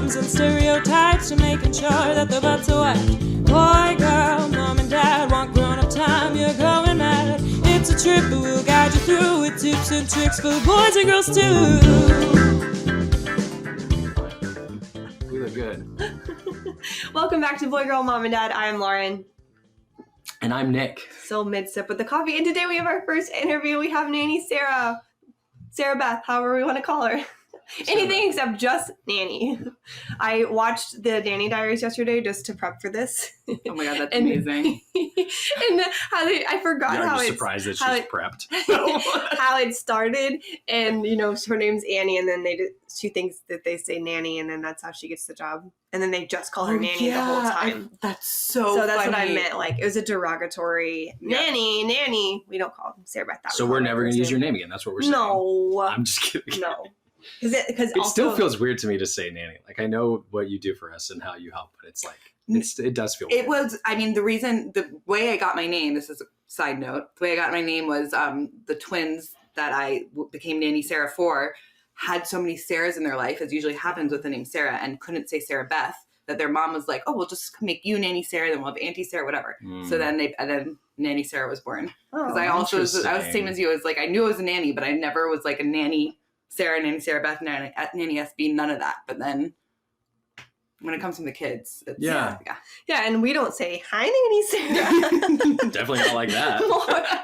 norms and stereotypes to making sure that the butts are wet. Boy, girl, mom and dad want grown-up time, you're going mad. It's a trip, but we'll guide you through with tips and tricks for boys and girls too. We look good. Welcome back to Boy, Girl, Mom, and Dad. I'm Lauren. And I'm Nick. Still mid-sip with the coffee. And today we have our first interview. We have Nanny Sarah. Sarah Beth, however we want to call her. Anything except just Nanny. I watched the Nanny Diaries yesterday just to prep for this. Oh my god, that's amazing. And I forgot Yeah, how I'm it's... just surprised that she's prepped. how it started, and her name's Annie, and then she thinks that they say Nanny, and then that's how she gets the job, and then they just call her Nanny the whole time. That's so that's funny. what I meant. Like, it was a derogatory Nanny. We don't call Sarah Beth that. So we're never going to use your name again. That's what we're saying. No, I'm just kidding. No, because it still feels weird to me to say Nanny. Like, I know what you do for us and how you help, but it's like it does feel weird. It was. I mean, the way I got my name. This is a side note. The way I got my name was the twins that I became Nanny Sarah for had so many Sarahs in their life, as usually happens with the name Sarah, and couldn't say Sarah Beth. That their mom was like, "Oh, we'll just make you Nanny Sarah, then we'll have Auntie Sarah, whatever." So then Nanny Sarah was born. Because I was the same as you. I was like, I knew I was a nanny, but I never was like a Nanny Sarah, Nanny Sarah Beth, Nanny SB, none of that. But then when it comes to the kids, it's, yeah, and we don't say hi, Nanny Sarah. Definitely not like that.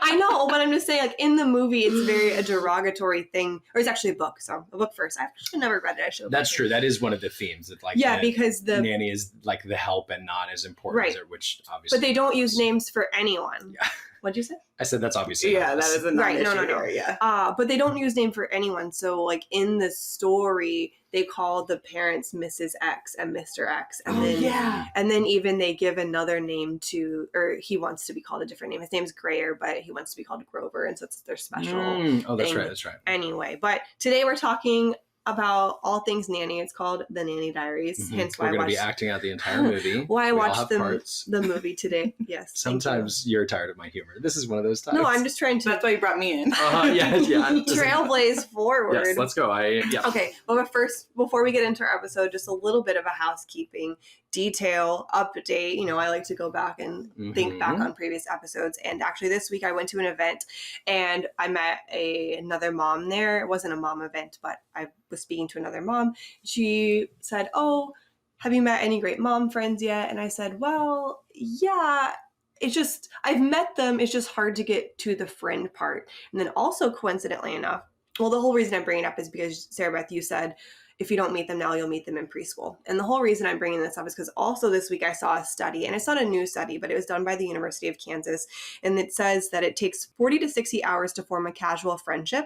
I know, but I'm just saying, like, in the movie, it's very a derogatory thing, or it's actually a book. So a book first. I've actually never read it. That's true. That is one of the themes. That because the nanny is like the help and not as important as it, which obviously. But they don't use names for anyone. Yeah. What'd you say? I said that's obviously that is a right. No. Here, yeah. But they don't use name for anyone. So, like, in the story, they call the parents Mrs. X and Mr. X, and then even they give another name to, or he wants to be called a different name. His name's Grayer, but he wants to be called Grover, and so it's their special. Oh, that's thing. right. That's right. Anyway, but today we're talking about all things nanny. It's called The Nanny Diaries. Hence why we're going to be acting out the entire movie. Why I watched the movie today. Yes. Sometimes you're tired of my humor. This is one of those times. No, I'm just trying to. That's why you brought me in. Yeah. Trailblaze forward. Yes, let's go. Okay, but first, before we get into our episode, just a little bit of a housekeeping detail update. I like to go back and think back on previous episodes. And actually, this week I went to an event and I met another mom there. It wasn't a mom event, but I was speaking to another mom. She said, "Oh, have you met any great mom friends yet?" And I said, "Well, yeah. It's just, I've met them. It's just hard to get to the friend part." And then also, coincidentally enough, well, the whole reason I'm bringing it up is because, Sarah Beth, you said, if you don't meet them now, you'll meet them in preschool. And the whole reason I'm bringing this up is because also this week I saw a study, and it's not a new study, but it was done by the University of Kansas. And it says that it takes 40 to 60 hours to form a casual friendship,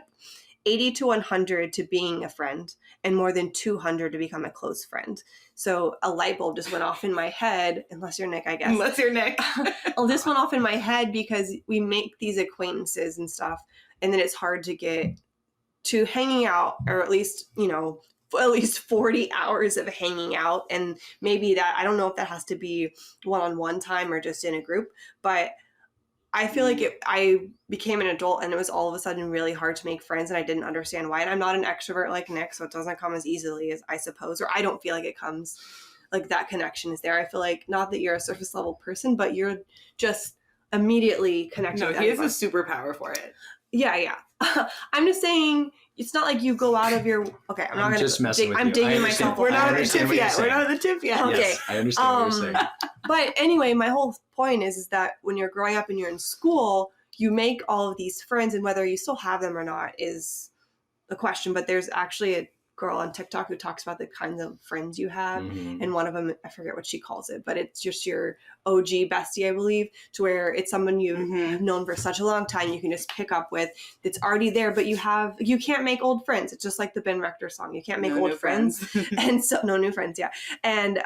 80 to 100 to being a friend, and more than 200 to become a close friend. So a light bulb just went off in my head, unless you're Nick, I guess. Unless you're Nick. Well, this went off in my head because we make these acquaintances and stuff, and then it's hard to get to hanging out, or at least 40 hours of hanging out. And maybe that, I don't know if that has to be one-on-one time or just in a group, but I feel like I became an adult and it was all of a sudden really hard to make friends, and I didn't understand why. And I'm not an extrovert like Nick, so it doesn't come as easily as I suppose, or I don't feel like it comes, like that connection is there. I feel like not that you're a surface level person, but you're just immediately connected. No, he has a superpower for it. Yeah. I'm just saying, it's not like you go out of your... Okay, I'm just messing with you. I'm digging myself. We're not at the tip yet. Okay. Yes, I understand what you're saying. But anyway, my whole point is that when you're growing up and you're in school, you make all of these friends, and whether you still have them or not is a question. But there's actually a girl on TikTok who talks about the kinds of friends you have. And one of them, I forget what she calls it, but it's just your OG bestie, I believe, to where it's someone you've known for such a long time you can just pick up with. It's already there, but you can't make old friends. It's just like the Ben Rector song. You can't make old friends. And so, no new friends, yeah. And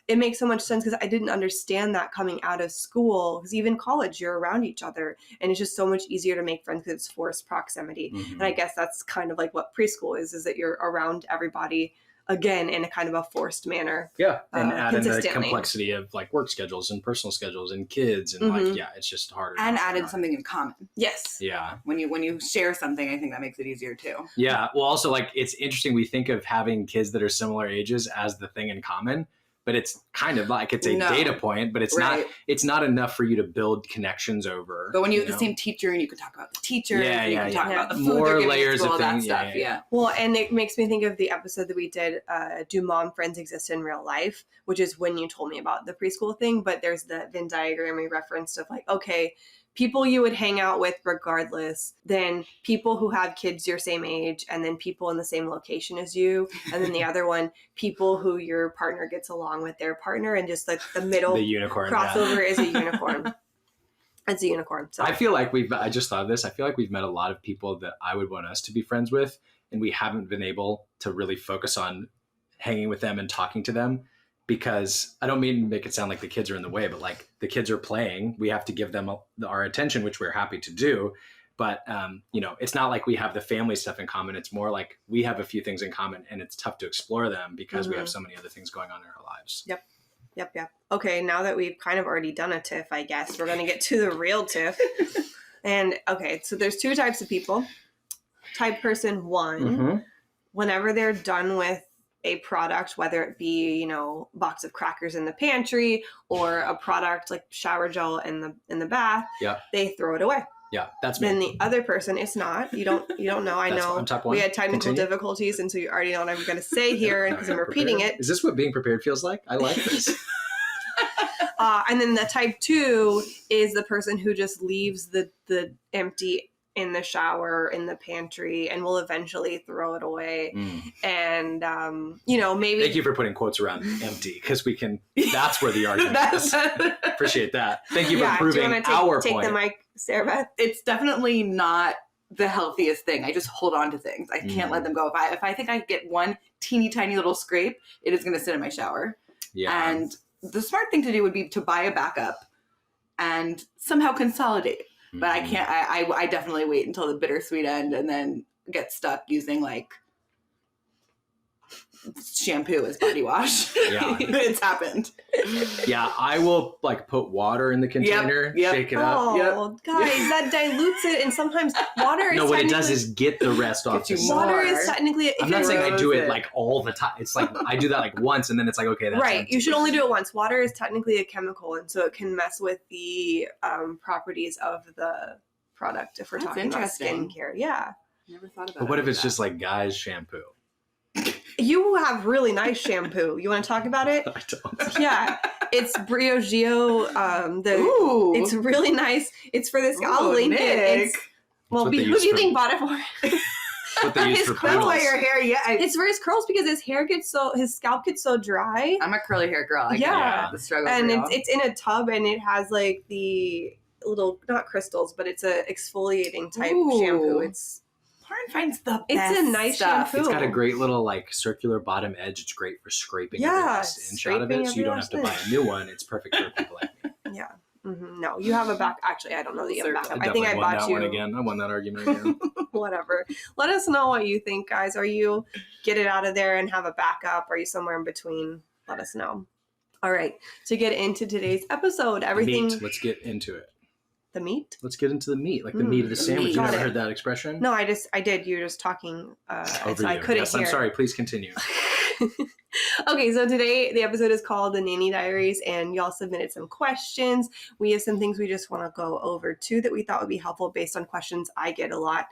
it makes so much sense because I didn't understand that coming out of school, because even college, you're around each other. And it's just so much easier to make friends because it's forced proximity. And I guess that's kind of like what preschool is that you're around everybody again in a kind of a forced manner. Yeah, and add in the consistently. complexity of like work schedules and personal schedules and kids and like it's just harder. And to added something in common. Yes. Yeah. When you share something, I think that makes it easier too. Yeah. Well, also like it's interesting. We think of having kids that are similar ages as the thing in common, but it's kind of like it's a data point, but it's Right. not. It's not enough for you to build connections over. But when you have know? the same teacher and you can talk about the teacher, you can talk about the food More they're giving layers at school, of that things. stuff. Yeah. Well, and it makes me think of the episode that we did, Do Mom Friends Exist in Real Life, which is when you told me about the preschool thing, but there's the Venn diagram we referenced of like, okay, people you would hang out with regardless, then people who have kids your same age, and then people in the same location as you, and then the other one, people who your partner gets along with their partner, and just like the middle the unicorn crossover is a unicorn. It's a unicorn. So I feel like I just thought of this. I feel like we've met a lot of people that I would want us to be friends with, and we haven't been able to really focus on hanging with them and talking to them, because I don't mean to make it sound like the kids are in the way, but like the kids are playing. We have to give them our attention, which we're happy to do. But, it's not like we have the family stuff in common. It's more like we have a few things in common, and it's tough to explore them because we have so many other things going on in our lives. Yep. Okay, now that we've kind of already done a tiff, I guess we're going to get to the real tiff. And okay, so there's two types of people. Type person one, whenever they're done with a product, whether it be, box of crackers in the pantry or a product like shower gel in the bath, they throw it away. Yeah, that's me. Then the other person, it's not. You don't know. I know. I'm type one. We had technical Continue. difficulties, and so you already know what I'm going to say here because I'm repeating prepared. it. Is this what being prepared feels like? I like this. And then the type two is the person who just leaves the empty in the shower, in the pantry, and will eventually throw it away. And, maybe. Thank you for putting quotes around empty, because that's where the argument is. Appreciate that. Thank you for proving our take point. the mic, Sarah Beth? It's definitely not the healthiest thing. I just hold on to things. I can't let them go. If I think I get one teeny tiny little scrape, it is going to sit in my shower. Yeah. And the smart thing to do would be to buy a backup and somehow consolidate. But I can't. I definitely wait until the bittersweet end and then get stuck using like shampoo as body wash. Yeah. It's happened. Yeah, I will like put water in the container, shake it up. Oh, guys, that dilutes it, and sometimes water is No, what it does is get the rest off the side. water is technically. I'm not saying I do it like all the time. It's like I do that like once, and then it's like, okay, that's right. empty. You should only do it once. Water is technically a chemical, and so it can mess with the properties of the product. If we're That's talking about interesting. skincare, yeah. Never thought about But what if it's that. just like guys' shampoo? You have really nice shampoo. You want to talk about it? I don't. Yeah, it's Briogeo. Ooh. It's really nice. It's for this. Ooh, I'll link Nick. it. It's well. what they Who use do you for- think bought it for? What they use His for curls. That's why poodles. your hair, It's for his curls because his scalp gets so dry. I'm a curly hair girl. I Yeah. get the struggle. And real. it's in a tub, and it has like the little, not crystals, but it's a exfoliating type Ooh. shampoo. It's Lauren finds the It's best a nice stuff. shampoo. It's got a great little like circular bottom edge. It's great for scraping every last inch out of scraping it, so you every don't have to buy last a new one. It's perfect for people like me. yeah. No, you have a back. Actually, I don't know that you have a I backup. I think I definitely won bought that you one again. I won that argument again. whatever. Let us know what you think, guys. Are you get it out of there and have a backup? Are you somewhere in between? Let us know. All right. To get into today's episode, everything. Meat. Let's get into it. The meat? Let's get into the meat, like the meat of the the sandwich. meat. You Got never it. heard that expression? No, I did. You were just talking, Over so I you. couldn't Yes, hear. I'm sorry. Please continue. Okay, so today the episode is called The Nanny Diaries, and y'all submitted some questions. We have some things we just want to go over too that we thought would be helpful based on questions I get a lot.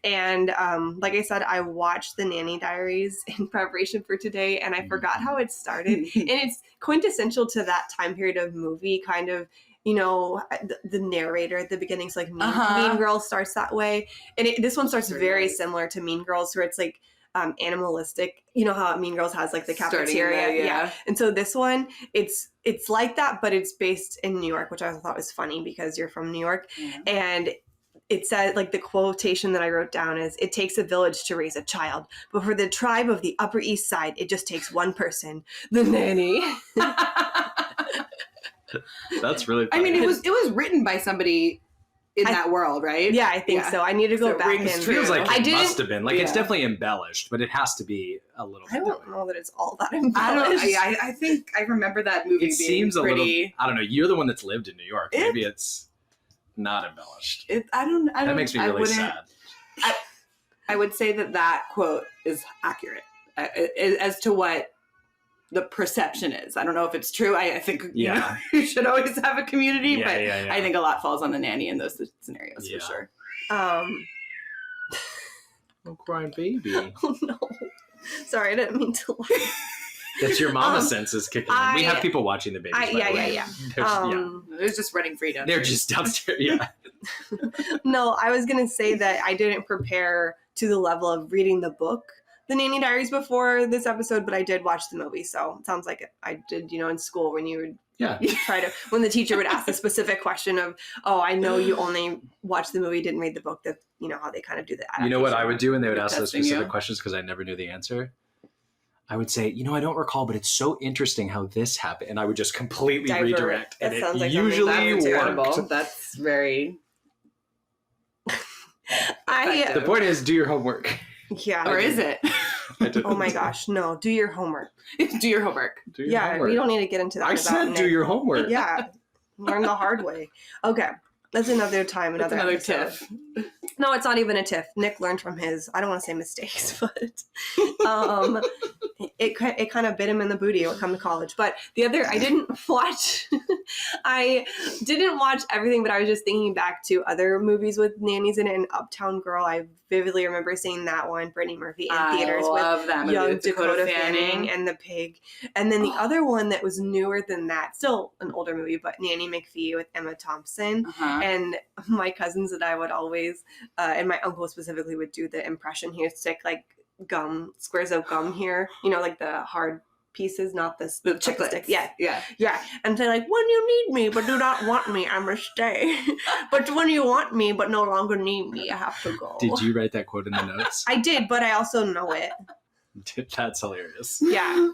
And like I said, I watched The Nanny Diaries in preparation for today, and I forgot how it started. And it's quintessential to that time period of movie, kind of. You know, the narrator at the beginning is like Mean Girls starts that way. And this one starts very similar to Mean Girls, where it's like animalistic. You know how Mean Girls has like the Starting cafeteria? there, yeah. And so this one, it's like that, but it's based in New York, which I thought was funny because you're from New York. Yeah. And it said, like, the quotation that I wrote down is, "It takes a village to raise a child, but for the tribe of the Upper East Side, it just takes one person, the nanny." That's really I funny. mean, it was written by somebody in that world, right? Yeah, I think so. I need to go So back rings and It feels like I it didn't- must have been. Like, it's yeah. definitely embellished, but it has to be a little I bit. don't know that it's all that I embellished. don't. I think I remember that movie It being seems a little. pretty. I don't know. You're the one that's lived in New York. Maybe it's not embellished. I don't. That makes me I really wouldn't- sad. I would say that quote is accurate as to what the perception is. I don't know if it's true. I think Yeah. you should always have a community, Yeah, but yeah, yeah. I think a lot falls on the nanny in those scenarios Yeah. for sure. Oh, crying baby. Oh no. Sorry, I didn't mean to laugh. That's your mama senses kicking in. We I- have people watching the babies. by yeah, the way. yeah. There's- It's just running free down. They're just downstairs. Yeah. No, I was gonna say that I didn't prepare to the level of reading the book, The Nanny Diaries, before this episode, but I did watch the movie. So it sounds like I did, in school when you would Yeah. when the teacher would ask the specific question of, oh, I know you only watched the movie, didn't read the book, that how they kind of do that. You know what I would do when they would They're ask those testing specific you. questions because I never knew the answer? I would say, I don't recall, but it's so interesting how this happened. And I would just completely Divert. redirect. That And sounds it like something usually that's worked. That's very. The point is, do your homework. Yeah. Or is it? Oh my gosh, no, do your homework. Do your homework. Do your Yeah, homework. we don't need to get into that. I about said Nick. do your homework. Yeah, learn the hard way. Okay, that's another time, That's another another episode. tiff. No, it's not even a tiff. Nick learned from his, I don't want to say mistakes, but it kind of bit him in the booty when it come to college. But I didn't watch everything, but I was just thinking back to other movies with nannies in it. And Uptown Girl, I vividly remember seeing that one, Brittany Murphy, in theaters with love that movie young with Dakota Fanning and the pig. And then the other one that was newer than that, still an older movie, but Nanny McPhee with Emma Thompson. Uh-huh. And my cousins and I would always, and my uncle specifically, would do the impression. He would stick like squares of gum here, like the hard pieces, not the Chiclets. stick. Yeah. Yeah. And say like, when you need me but do not want me, I must stay. But when you want me but no longer need me, I have to go. Did you write that quote in the notes? I did, but I also know it. That's hilarious. Yeah,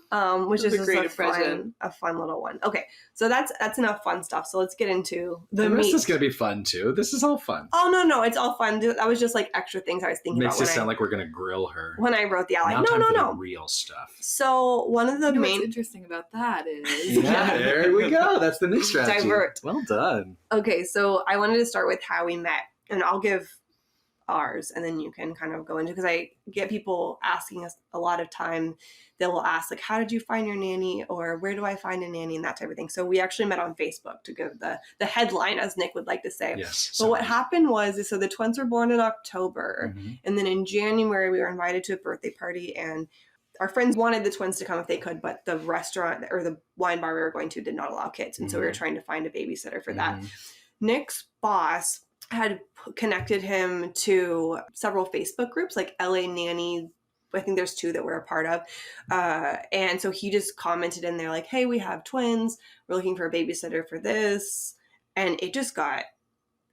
which is That's a just great a fun little one. Okay, so that's enough fun stuff. So let's get into the rest meat. is going to be fun, too. This is all fun. Oh, no, it's all fun. That was just like extra things I was thinking Makes about it sound like we're going to grill her. when I wrote the outline. Now time for the No. real stuff. So one of the What's main. interesting about that is Yeah, there we go. That's the next strategy. Divert. Well done. Okay, so I wanted to start with how we met, and I'll give ours, and then you can kind of go into, because I get people asking us a lot of time. They will ask like, how did you find your nanny, or where do I find a nanny, and that type of thing. So we actually met on Facebook, to give the headline, as Nick would like to say. Yes. But what happened was, so the twins were born in October, Mhm. and then in January we were invited to a birthday party, and our friends wanted the twins to come if they could, but the restaurant or the wine bar we were going to did not allow kids, and so we were trying to find a babysitter for that. Mhm. Nick's boss had connected him to several Facebook groups, like LA Nanny. I think there's 2 that we're a part of. And so he just commented in there like, hey, we have twins. We're looking for a babysitter for this. And it just got,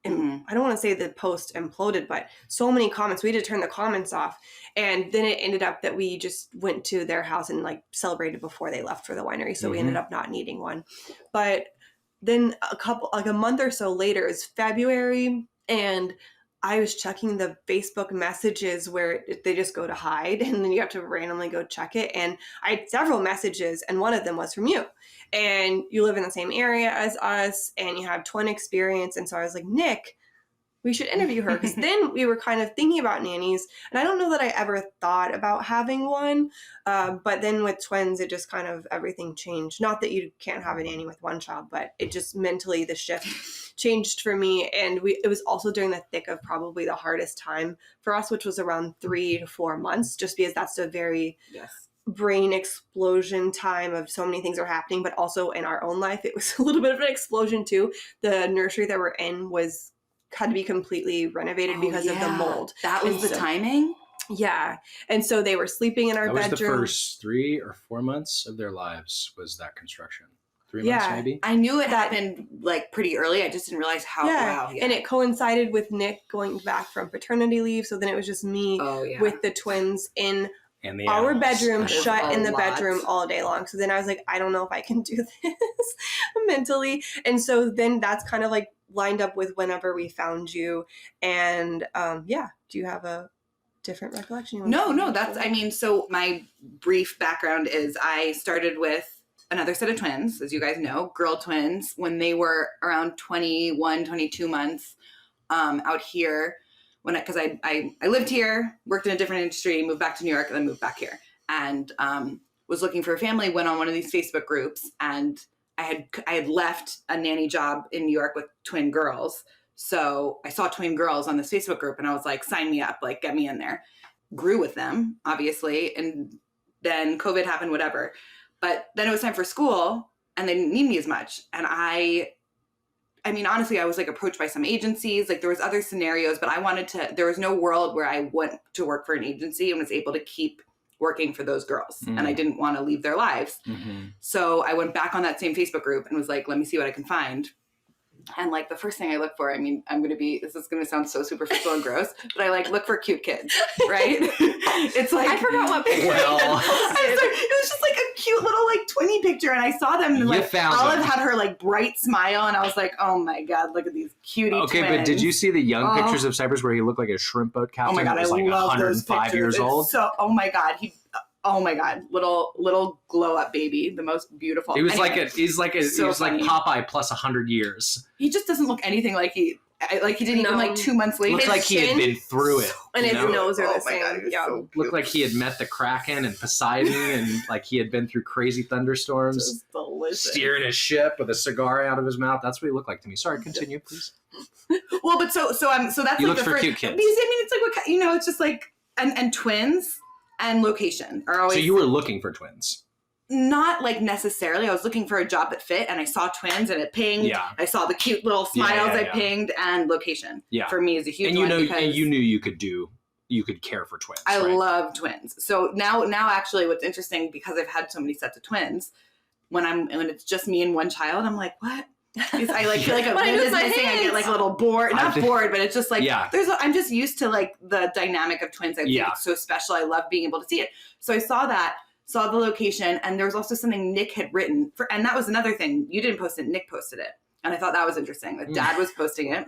and I don't want to say the post imploded, but so many comments. We had to turn the comments off. And then it ended up that we just went to their house and like celebrated before they left for the winery. So we ended up not needing one. But then a month or so later, it's February, and I was checking the Facebook messages where they just go to hide, and then you have to randomly go check it. And I had several messages, and one of them was from you. And you live in the same area as us, and you have twin experience. And so I was like, Nick, we should interview her, because then we were kind of thinking about nannies, and I don't know that I ever thought about having one, but then with twins, it just kind of, everything changed. Not that you can't have a nanny with one child, but it just mentally, the shift changed for me. And it was also during the thick of probably the hardest time for us, which was around 3 to 4 months, just because that's a very brain explosion time of so many things are happening, but also in our own life, it was a little bit of an explosion too. The nursery that we're in had to be completely renovated because of the mold. That was the timing? Yeah. And so they were sleeping in our That was bedroom. the first 3 or 4 months of their lives was that construction. 3 months maybe? I knew it happened like pretty early. I just didn't realize how. Wow. Yeah. And it coincided with Nick going back from paternity leave. So then it was just me with the twins in and the our animals. bedroom, shut in the lot. bedroom all day long. So then I was like, I don't know if I can do this mentally. And so then that's kind of like lined up with whenever we found you. And do you have a different recollection? So my brief background is I started with another set of twins, as you guys know, girl twins, when they were around 21, 22 months out here. Because I lived here, worked in a different industry, moved back to New York, and then moved back here. And was looking for a family, went on one of these Facebook groups, and I had left a nanny job in New York with twin girls. So I saw twin girls on this Facebook group, and I was like, sign me up, like, get me in there. Grew with them, obviously, and then COVID happened, whatever. But then it was time for school, and they didn't need me as much. And I mean, honestly, I was like approached by some agencies, like there was other scenarios, but there was no world where I went to work for an agency and was able to keep working for those girls. And I didn't want to leave their lives. So I went back on that same Facebook group and was like, let me see what I can find. And like the first thing I look for, I mean, this is going to sound so superficial and gross, but I like look for cute kids, right? It's like, I forgot what picture. It was just like a cute little like twinny picture, and I saw them and like Olive had her like bright smile, and I was like, oh my God, look at these cutie twins. But did you see the young pictures of Cypress where he looked like a shrimp boat captain? Oh my God, I love 105 years old. So, oh my God, little glow up baby, the most beautiful. He was like Popeye plus 100 years. He just doesn't look anything like he didn't even like 2 months later. Looked like he had been through it. And his nose are the same. God, looked like he had met the Kraken and Poseidon and like he had been through crazy thunderstorms. Steering his ship with a cigar out of his mouth. That's what he looked like to me. Sorry, continue, please. Well, but so that's you like look for cute kids. Because I mean, it's like it's just like and twins and location are always. So you were looking for twins. Not like necessarily. I was looking for a job that fit, and I saw twins, and it pinged. Yeah. I saw the cute little smiles. I pinged, and location. Yeah. For me is a huge one. And you knew you could care for twins. I love twins. So now actually, what's interesting, because I've had so many sets of twins, when it's just me and one child, I'm like, what? I like feel like a limb is missing. I get like a little bored, not bored, but it's just like I'm just used to like the dynamic of twins. I think it's so special. I love being able to see it. So I saw the location, and there was also something Nick had written and that was another thing. You didn't post it, Nick posted it. And I thought that was interesting that Dad was posting it.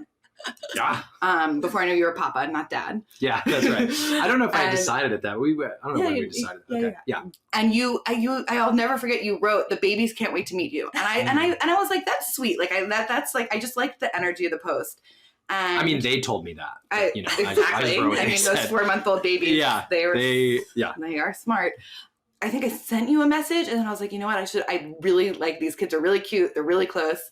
Yeah. Before I knew you were Papa, not Dad. Yeah, that's right. I don't know if I decided it that. I don't know when we decided. Okay. Yeah. And I'll never forget. You wrote, "The babies can't wait to meet you," and I was like, that's sweet. Like that's like I just liked the energy of the post. And I mean, they told me that. Exactly. I mean, those 4-month-old babies. Yeah. They are smart. I think I sent you a message, and then I was like, you know what? I really like these kids are really cute. They're really close.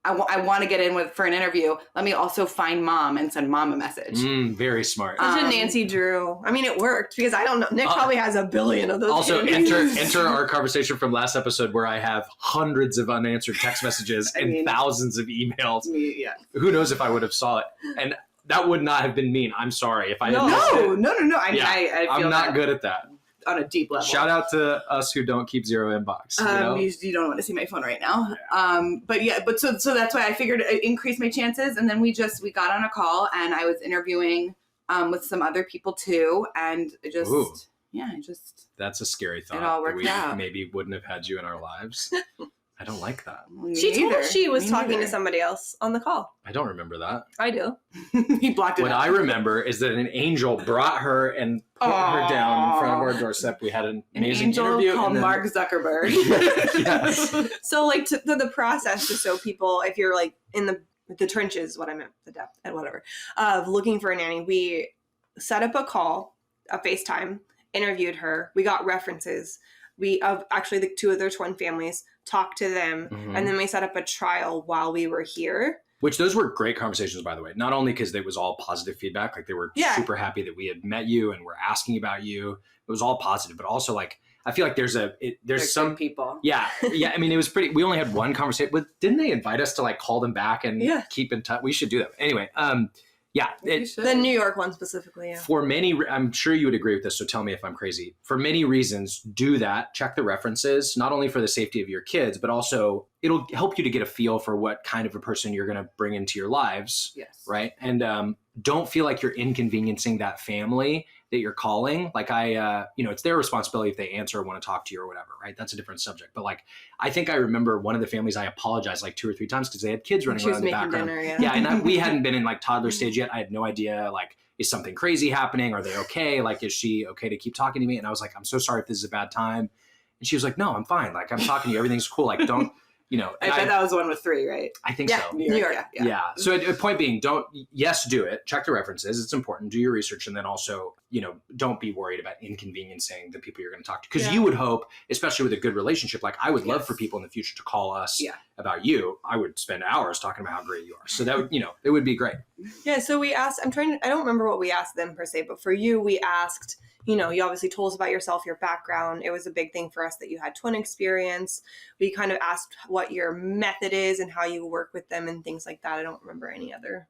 I want to get in for an interview. Let me also find Mom and send Mom a message. Very smart. Such a Nancy Drew. I mean, it worked because I don't know. Nick probably has a billion of those. Also, enter our conversation from last episode where I have hundreds of unanswered text messages and thousands of emails. Yeah. Who knows if I would have saw it? And that would not have been mean. I'm sorry if I No. I feel I'm not good at that. On a deep level. Shout out to us who don't keep zero inbox. You don't want to see my phone right now. Yeah. But so that's why I figured it increased my chances. And then we got on a call, and I was interviewing with some other people too. And that's a scary thought. It all worked out. Maybe wouldn't have had you in our lives. I don't like that. She told us she was talking to somebody else on the call. I don't remember that. I do. He blocked it. What I remember is that an angel brought her and put her down in front of our doorstep. We had an amazing interview called Mark Zuckerberg. Yes. So like to the process, just so people, if you're like in the trenches, what I meant, the depth and whatever, of looking for a nanny, we set up a call, a FaceTime, interviewed her. We got references. We actually the two of their twin families, talked to them, and then we set up a trial while we were here. Which those were great conversations, by the way. Not only because it was all positive feedback, like they were super happy that we had met you and were asking about you. It was all positive, but also like I feel like there's some people. Yeah. I mean, it was pretty. We only had one conversation, but didn't they invite us to like call them back and keep in touch? We should do that anyway. The New York one specifically. Yeah. For many, I'm sure you would agree with this, so tell me if I'm crazy. For many reasons, do that. Check the references, not only for the safety of your kids, but also it'll help you to get a feel for what kind of a person you're going to bring into your lives. Yes. Right. And don't feel like you're inconveniencing that family that you're calling. Like it's their responsibility if they answer or want to talk to you or whatever, right? That's a different subject. But like, I think I remember one of the families, I apologized like 2 or 3 times because they had kids running She was around in the making background. dinner, And we hadn't been in like toddler stage yet. I had no idea, like, is something crazy happening? Are they okay? Like, is she okay to keep talking to me? And I was like, I'm so sorry if this is a bad time. And she was like, no, I'm fine. Like, I'm talking to you. Everything's cool. Like, don't, I bet that was one with 3, right? I think so. New York. Yeah. So point being, do it. Check the references. It's important. Do your research. And then also, don't be worried about inconveniencing the people you're going to talk to. Because you would hope, especially with a good relationship, like I would love for people in the future to call us about you. I would spend hours talking about how great you are. So that would, it would be great. Yeah. So we asked, I don't remember what we asked them per se, but for you, we asked, you obviously told us about yourself, your background. It was a big thing for us that you had twin experience. We kind of asked what your method is and how you work with them and things like that. I don't remember any other.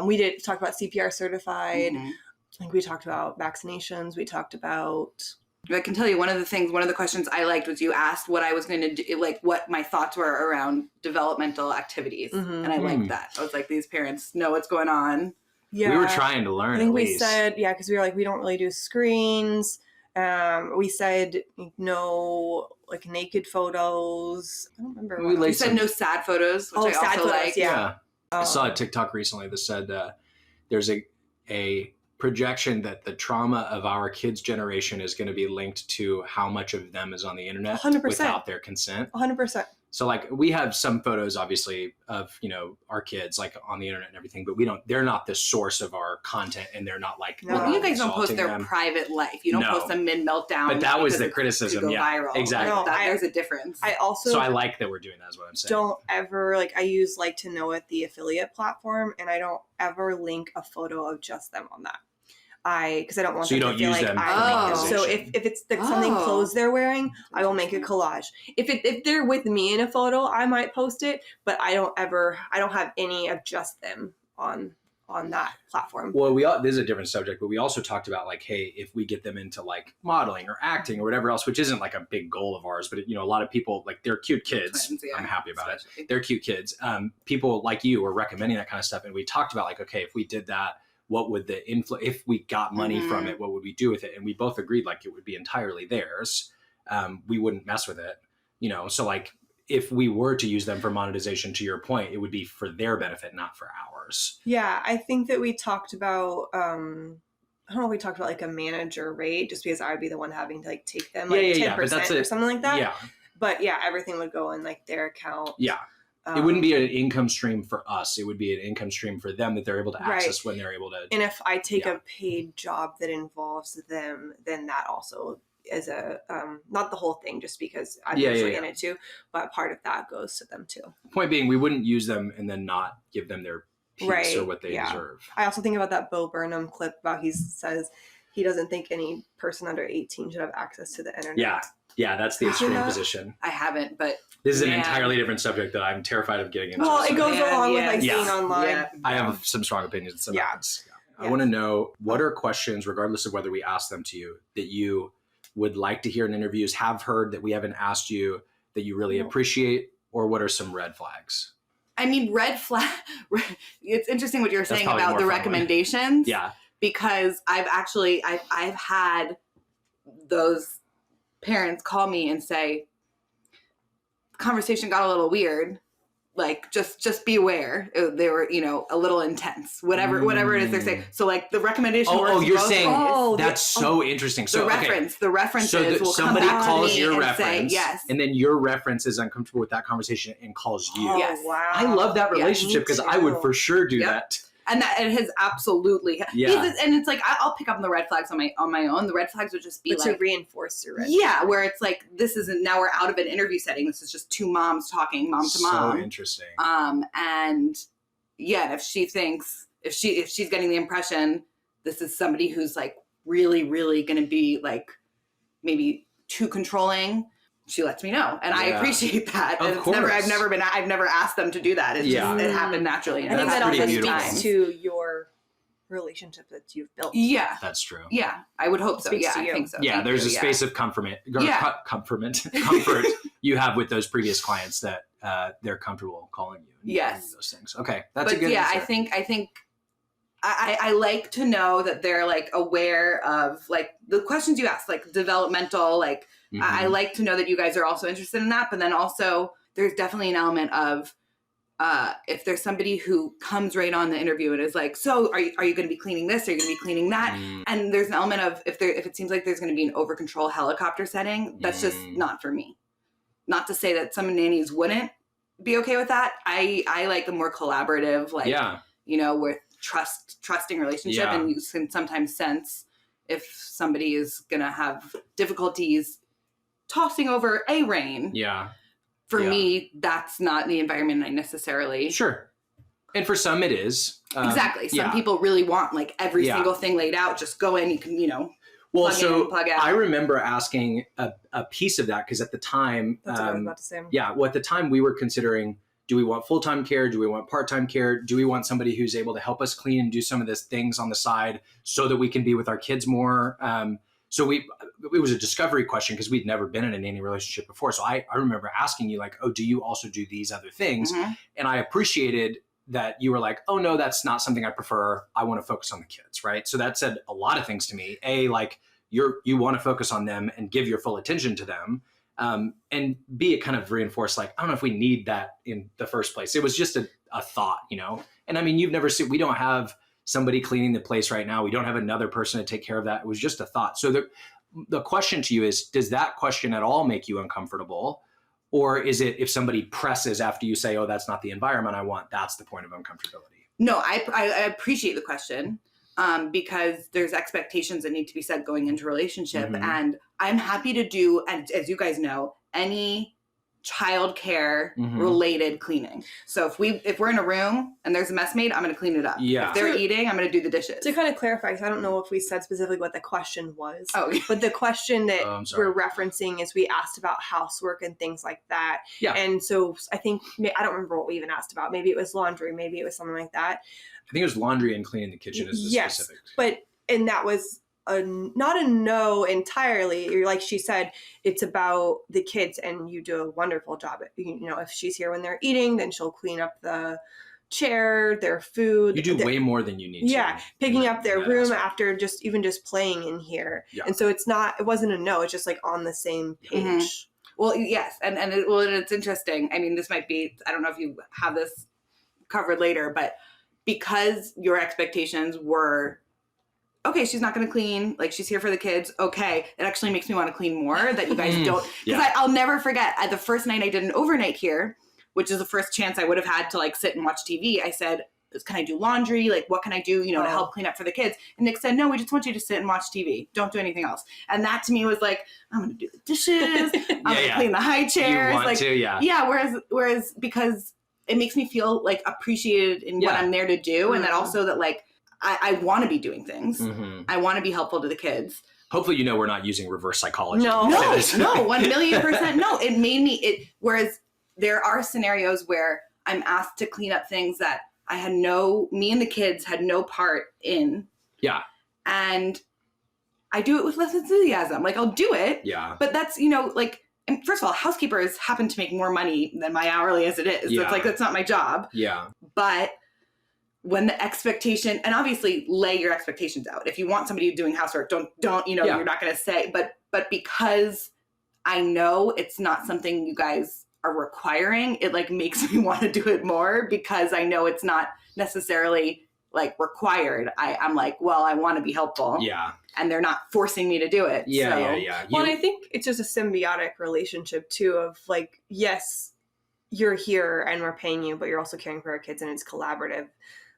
We did talk about CPR certified. Mm-hmm. I think we talked about vaccinations. We talked about... I can tell you one of the questions I liked was you asked what I was going to do, like what my thoughts were around developmental activities. Mm-hmm. And I liked that. I was like, these parents know what's going on. Yeah. We were trying to learn. I think at we least. said, because we were like, we don't really do screens. We said no, like naked photos. I don't remember. We You said no sad photos, which I sad also photos, like. yeah. I saw a TikTok recently that said there's a projection that the trauma of our kids' generation is going to be linked to how much of them is on the internet 100%. without their consent. 100%. So like we have some photos obviously of, our kids like on the internet and everything, but they're not the source of our content and they're not like, No. Well, you guys don't post assaulting their them. private life. You don't post them mid-meltdown. But that was because the it criticism. could go Yeah, viral. exactly. No, There's a difference. I also So I like that we're doing that is what I'm saying. don't ever, I use Like to Know It, the affiliate platform, and I don't ever link a photo of just them on that. Because I don't want So you them don't to feel use like them for So monetization. if it's something clothes they're wearing, I will make a collage. If they're with me in a photo, I might post it, but I don't have any of just them on that platform. Well, this is a different subject, but we also talked about like, hey, if we get them into like modeling or acting or whatever else, which isn't like a big goal of ours, but a lot of people, like they're cute kids. Twins, yeah, I'm happy about especially. it. They're cute kids. People like you were recommending that kind of stuff. And we talked about like, okay, if we did that, what would if we got money from it, what would we do with it? And we both agreed like it would be entirely theirs. We wouldn't mess with it, so like if we were to use them for monetization, to your point, it would be for their benefit, not for ours. Yeah, I think that we talked about, I don't know if we talked about like a manager rate, just because I would be the one having to like take them like 10% but that's or something like that. Yeah. But yeah, everything would go in like their account. Yeah. It wouldn't be an income stream for us. It would be an income stream for them that they're able to access when they're able to. And if I take a paid job that involves them, then that also is a, not the whole thing, just because I'm usually in it too, but part of that goes to them too. Point being, we wouldn't use them and then not give them their piece or what they deserve. I also think about that Bo Burnham clip about he says he doesn't think any person under 18 should have access to the internet. Yeah, that's the extreme position. I haven't, but this is an entirely different subject that I'm terrified of getting into. Well, it goes along with like being online. Yeah. I have some strong opinions. I want to know, what are questions, regardless of whether we ask them to you, that you would like to hear in interviews, have heard that we haven't asked you, that you really appreciate, or what are some red flags? I mean, red flag. It's interesting what you're saying probably about more the fun one. recommendations. Yeah. Because I've had those parents call me and say, conversation got a little weird. Like, just be aware. They were, a little intense. Whatever it is they're saying. So, like, the recommendation works. Oh, you're both saying ways. that's so interesting. So the references will somebody come back calls to me your and reference, say, yes. and then your reference is uncomfortable with that conversation and calls you. Oh, Yes. wow. I love that relationship because I would for sure do that. And that it has absolutely, Yeah. and it's like I'll pick up on the red flags on my own. The red flags would just be But like to reinforce your red where it's like this isn't, now we're out of an interview setting. This is just two moms talking, mom to mom. So interesting. And if she thinks if she's getting the impression this is somebody who's like really, really going to be like maybe too controlling, she lets me know, and I appreciate that. Of And course. I've never asked them to do that. It's just it happened naturally. I think That's that also pretty speaks to your relationship that you've built. Yeah, That's true. yeah, I would hope so. Speaks Yeah, to I you. think so. Yeah, Thank there's you. a space of comfort you have with those previous clients that they're comfortable calling you. And Yes. those things. Okay, that's But a good yeah, answer. I think I like to know that they're like aware of like the questions you ask, like developmental, like I like to know that you guys are also interested in that. But then also there's definitely an element of if there's somebody who comes right on the interview and is like, so are you going to be cleaning this? Are you going to be cleaning that? And there's an element of if it seems like there's going to be an over control helicopter setting, that's just not for me. Not to say that some nannies wouldn't be okay with that. I like a more collaborative, like, you know, with trusting relationship, and you can sometimes sense if somebody is gonna have difficulties tossing over a rein. For me, that's not the environment I necessarily and for some it is exactly. Some people really want like every single thing laid out, just go in, you can, you know, well, plug in and plug out. I remember asking a piece of that because at the time That's what I was about to say. well, at the time we were considering, do we want full-time care? Do we want part-time care? Do we want somebody who's able to help us clean and do some of these things on the side so that we can be with our kids more? So it was a discovery question because we'd never been in a nanny relationship before. So I remember asking you like, oh, do you also do these other things? And I appreciated that you were like, oh no, that's not something I prefer. I want to focus on the kids, right? So that said a lot of things to me. A, like you want to focus on them and give your full attention to them. And B, it kind of reinforced like, I don't know if we need that in the first place. It was just a thought, you know? And I mean, you've never seen, we don't have somebody cleaning the place right now. We don't have another person to take care of that. It was just a thought. So the question to you is, does that question at all make you uncomfortable? Or is it if somebody presses after you say, oh, that's not the environment I want, that's the point of uncomfortability? No, I appreciate the question. Because there's expectations that need to be set going into a relationship. And I'm happy to do, and as you guys know, any childcare related cleaning. So if we're in a room and there's a mess made, I'm going to clean it up. If they're eating, I'm going to do the dishes. To kind of clarify, because I don't know if we said specifically what the question was. But the question that we're referencing is we asked about housework and things like that. And so I think, I don't remember what we even asked about. Maybe it was laundry. Maybe it was something like that. I think it was laundry and cleaning the kitchen is the specific. And that was not a no entirely. Like she said, it's about the kids, and you do a wonderful job. You know, if she's here when they're eating, then she'll clean up the chair, their food. You do way more than you need to. Picking up their room after just playing in here. And so it wasn't a no. It's just like on the same page. Well, yes. And it's interesting. I mean, this might be, I don't know if you have this covered later, but because your expectations were, okay, she's not going to clean, like she's here for the kids. Okay. It actually makes me want to clean more that you guys don't, because I'll never forget the first night I did an overnight here, which is the first chance I would have had to like sit and watch TV. I said, can I do laundry? Like, what can I do, to help clean up for the kids? And Nick said, no, we just want you to sit and watch TV. Don't do anything else. And that to me was like, I'm going to do the dishes. I'm going to clean the high chairs. You want to. Whereas because it makes me feel like appreciated in what I'm there to do. And that also that like, I want to be doing things. I want to be helpful to the kids. Hopefully, we're not using reverse psychology. No, 1,000,000%. No, it made me, whereas there are scenarios where I'm asked to clean up things that me and the kids had no part in. Yeah. And I do it with less enthusiasm. Like, I'll do it. Yeah. But that's, and first of all, housekeepers happen to make more money than my hourly as it is. Yeah. It's like, that's not my job. Yeah. But when the expectation, and obviously lay your expectations out. If you want somebody doing housework, don't, you're not going to say, but because I know it's not something you guys are requiring, it like makes me want to do it more because I know it's not necessarily like required. I'm like, well, I want to be helpful. Yeah. And they're not forcing me to do it. Yeah. So. Yeah. Well, and I think it's just a symbiotic relationship too of like, yes, you're here and we're paying you, but you're also caring for our kids and it's collaborative.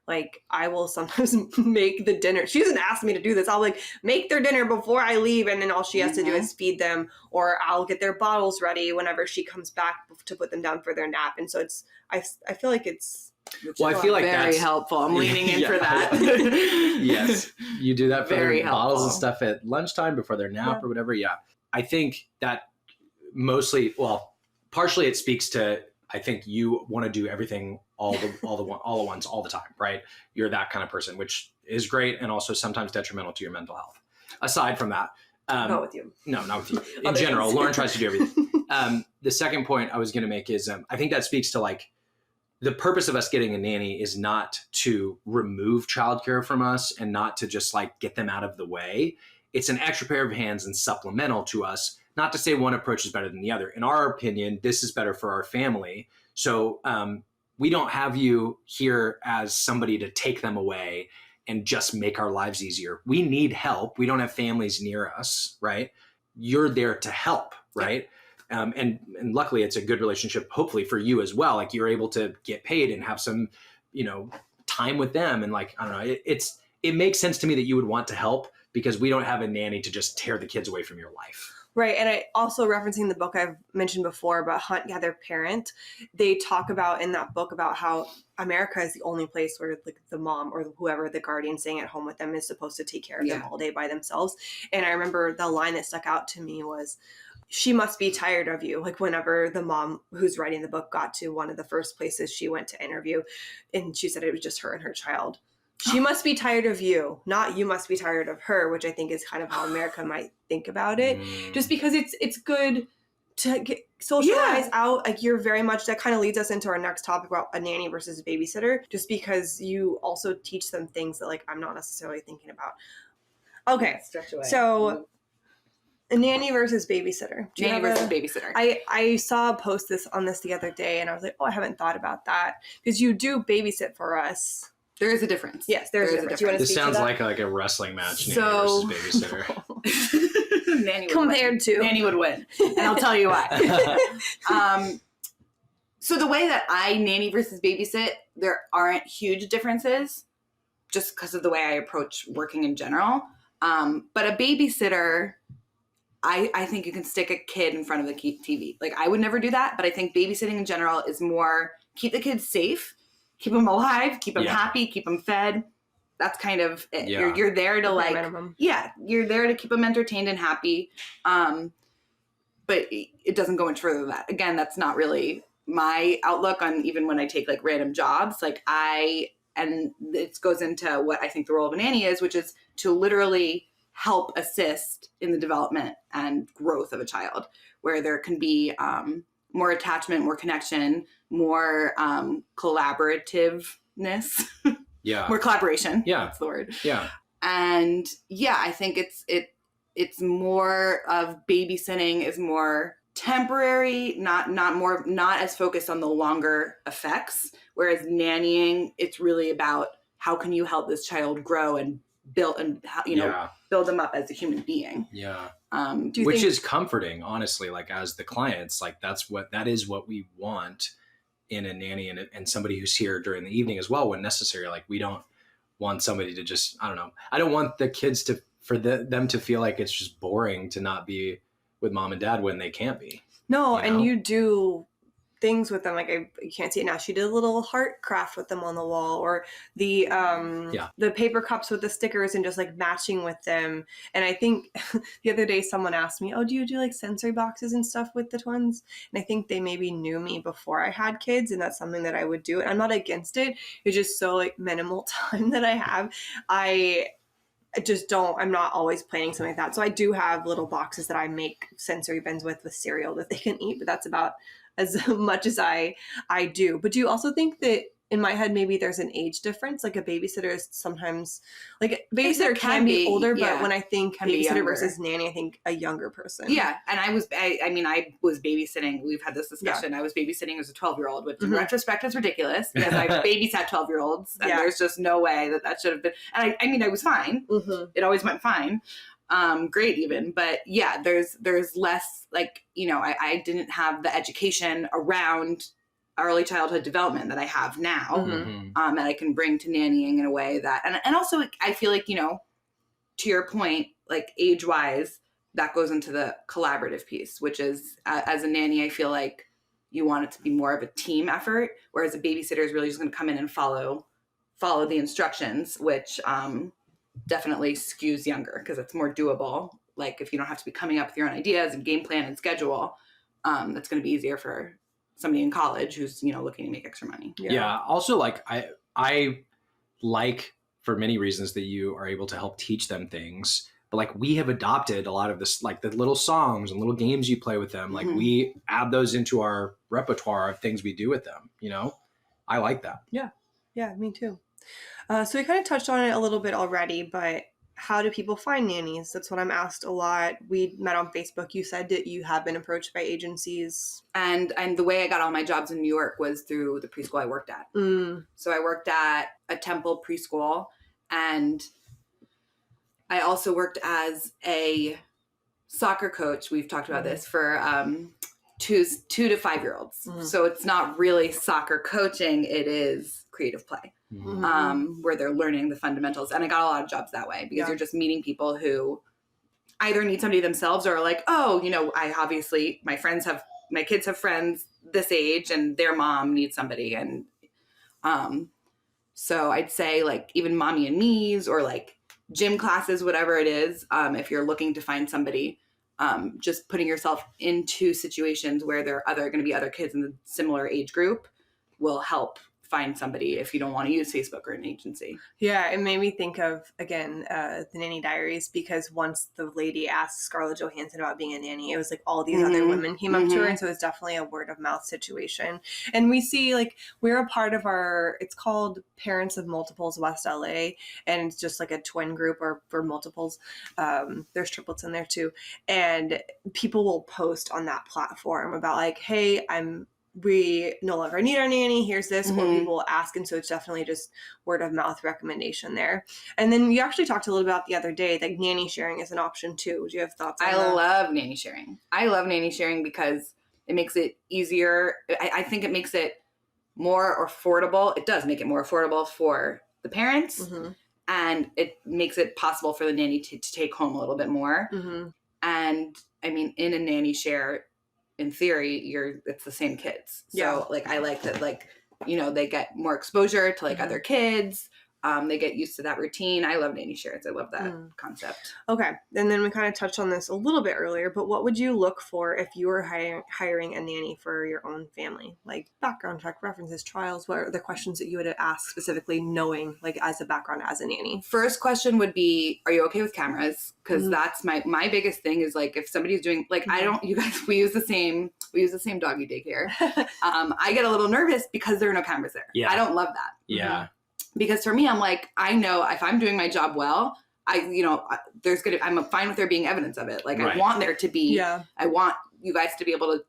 Like I will sometimes make the dinner. She doesn't ask me to do this. I'll like make their dinner before I leave. And then all she has to do is feed them, or I'll get their bottles ready whenever she comes back to put them down for their nap. And so I feel like it's, well, I feel like very that's helpful. I'm leaning in for that. Yes. You do that for very their bottles and stuff at lunchtime before their nap or whatever. Yeah. I think that partially it speaks to, I think you want to do everything all at once, all the time, right? You're that kind of person, which is great and also sometimes detrimental to your mental health. Aside from that, not with you. No, not with you. In general, Lauren tries to do everything. The second point I was going to make is I think that speaks to like the purpose of us getting a nanny is not to remove childcare from us and not to just like get them out of the way. It's an extra pair of hands and supplemental to us. Not to say one approach is better than the other. In our opinion, this is better for our family. So we don't have you here as somebody to take them away and just make our lives easier. We need help. We don't have families near us, right? You're there to help, right? And luckily it's a good relationship, hopefully for you as well. Like you're able to get paid and have some, time with them. And like, I don't know, it makes sense to me that you would want to help because we don't have a nanny to just tear the kids away from your life. Right. And I also referencing the book I've mentioned before about Hunt, Gather, Parent, they talk about in that book about how America is the only place where like the mom or whoever the guardian staying at home with them is supposed to take care of them all day by themselves. And I remember the line that stuck out to me was, she must be tired of you. Like whenever the mom who's writing the book got to one of the first places she went to interview, and she said it was just her and her child. She must be tired of you, not you must be tired of her, which I think is kind of how America might think about it. Just because it's good to get socialize out. Like you're very much, that kind of leads us into our next topic about a nanny versus a babysitter, just because you also teach them things that like I'm not necessarily thinking about. Okay, so a nanny versus babysitter. Nanny versus babysitter. I saw a post on this the other day, and I was like, oh, I haven't thought about that because you do babysit for us. There is a difference. Yes, there is a difference. You want to This speak sounds to like a wrestling match, nanny versus babysitter. Nanny would compared win. to Nanny would win, and I'll tell you why. So the way that I nanny versus babysit, there aren't huge differences, just because of the way I approach working in general. But a babysitter, I think you can stick a kid in front of the TV. Like I would never do that, but I think babysitting in general is more keep the kids safe, keep them alive, keep them happy, keep them fed. That's kind of it. Yeah. You're there to you're there to keep them entertained and happy. But it doesn't go much further than that. Again, that's not really my outlook on even when I take like random jobs. And it goes into what I think the role of a nanny is, which is to literally help assist in the development and growth of a child, where there can be more attachment, more connection, more collaborativeness, more collaboration. Yeah, that's the word. Yeah, and I think it's more of babysitting is more temporary, not as focused on the longer effects. Whereas nannying, it's really about how can you help this child grow and build them up as a human being. Yeah. Which is comforting, honestly, like as the clients, like that is what we want in a nanny and somebody who's here during the evening as well when necessary. Like we don't want somebody to just, I don't know. I don't want the kids them to feel like it's just boring to not be with mom and dad when they can't be. No, and you do things with them. Like you can't see it now. She did a little heart craft with them on the wall, or the paper cups with the stickers and just like matching with them. And I think the other day someone asked me, oh, do you do like sensory boxes and stuff with the twins? And I think they maybe knew me before I had kids, and that's something that I would do. And I'm not against it. It's just so like minimal time that I have. I just don't, I'm not always planning something like that. So I do have little boxes that I make sensory bins with cereal that they can eat, but that's about as much as I do. But do you also think that in my head, maybe there's an age difference? Like a babysitter is sometimes, like a babysitter can be older, but when I think babysitter versus nanny, I think a younger person. Yeah. And I was babysitting. We've had this discussion. I was babysitting as a 12-year-old, which in retrospect is ridiculous because I babysat 12-year-olds and there's just no way that should have been. And I was fine. It always went fine. Great even. But yeah, there's less like, I didn't have the education around early childhood development that I have now, and I can bring to nannying in a way that, and also I feel like, to your point, like age wise, that goes into the collaborative piece, which is as a nanny, I feel like you want it to be more of a team effort, whereas a babysitter is really just going to come in and follow the instructions, which definitely skews younger because it's more doable. Like if you don't have to be coming up with your own ideas and game plan and schedule, that's going to be easier for somebody in college who's, looking to make extra money. Yeah. Also, like I like for many reasons that you are able to help teach them things, but like we have adopted a lot of this, like the little songs and little games you play with them. Like we add those into our repertoire of things we do with them, I like that. Yeah, me too. So we kind of touched on it a little bit already, but how do people find nannies? That's what I'm asked a lot. We met on Facebook. You said that you have been approached by agencies. And the way I got all my jobs in New York was through the preschool I worked at. So I worked at a Temple preschool, and I also worked as a soccer coach. We've talked about this for 2 to 5 year olds. So it's not really soccer coaching. It is creative play, where they're learning the fundamentals. And I got a lot of jobs that way because you're just meeting people who either need somebody themselves or are like, oh, you know, my kids have friends this age and their mom needs somebody. And so I'd say like even mommy and me's or like gym classes, whatever it is, if you're looking to find somebody, just putting yourself into situations where there are going to be other kids in the similar age group will help find somebody if you don't want to use Facebook or an agency. Yeah, it made me think of, again, the Nanny Diaries, because once the lady asked Scarlett Johansson about being a nanny, it was like all these other women came up to her, and so it's definitely a word of mouth situation. And we see, like, we're a part of it's called Parents of Multiples West LA, and it's just like a twin group or for multiples. There's triplets in there too. And people will post on that platform about like, hey, we no longer need our nanny. Here's this. Or people will ask. And so it's definitely just word of mouth recommendation there. And then you actually talked a little about the other day, like nanny sharing is an option too. Do you have thoughts on that? I love nanny sharing. I love nanny sharing because it makes it easier. I think it makes it more affordable. It does make it more affordable for the parents. And it makes it possible for the nanny to take home a little bit more. And I mean, in a nanny share, in theory, it's the same kids. So like, I like that, like, you know, they get more exposure to like other kids. They get used to that routine. I love nanny shares. I love that concept. Okay. And then we kind of touched on this a little bit earlier, but what would you look for if you were hiring a nanny for your own family? Like background check, references, trials, what are the questions that you would ask specifically knowing like as a background as a nanny? First question would be, are you okay with cameras? Because that's my biggest thing is like, if somebody's doing like, we use the same doggy daycare. I get a little nervous because there are no cameras there. Yeah. I don't love that. Yeah. Because for me, I'm like, I know if I'm doing my job well, I'm fine with there being evidence of it. Like I want there to be, I want you guys to be able to,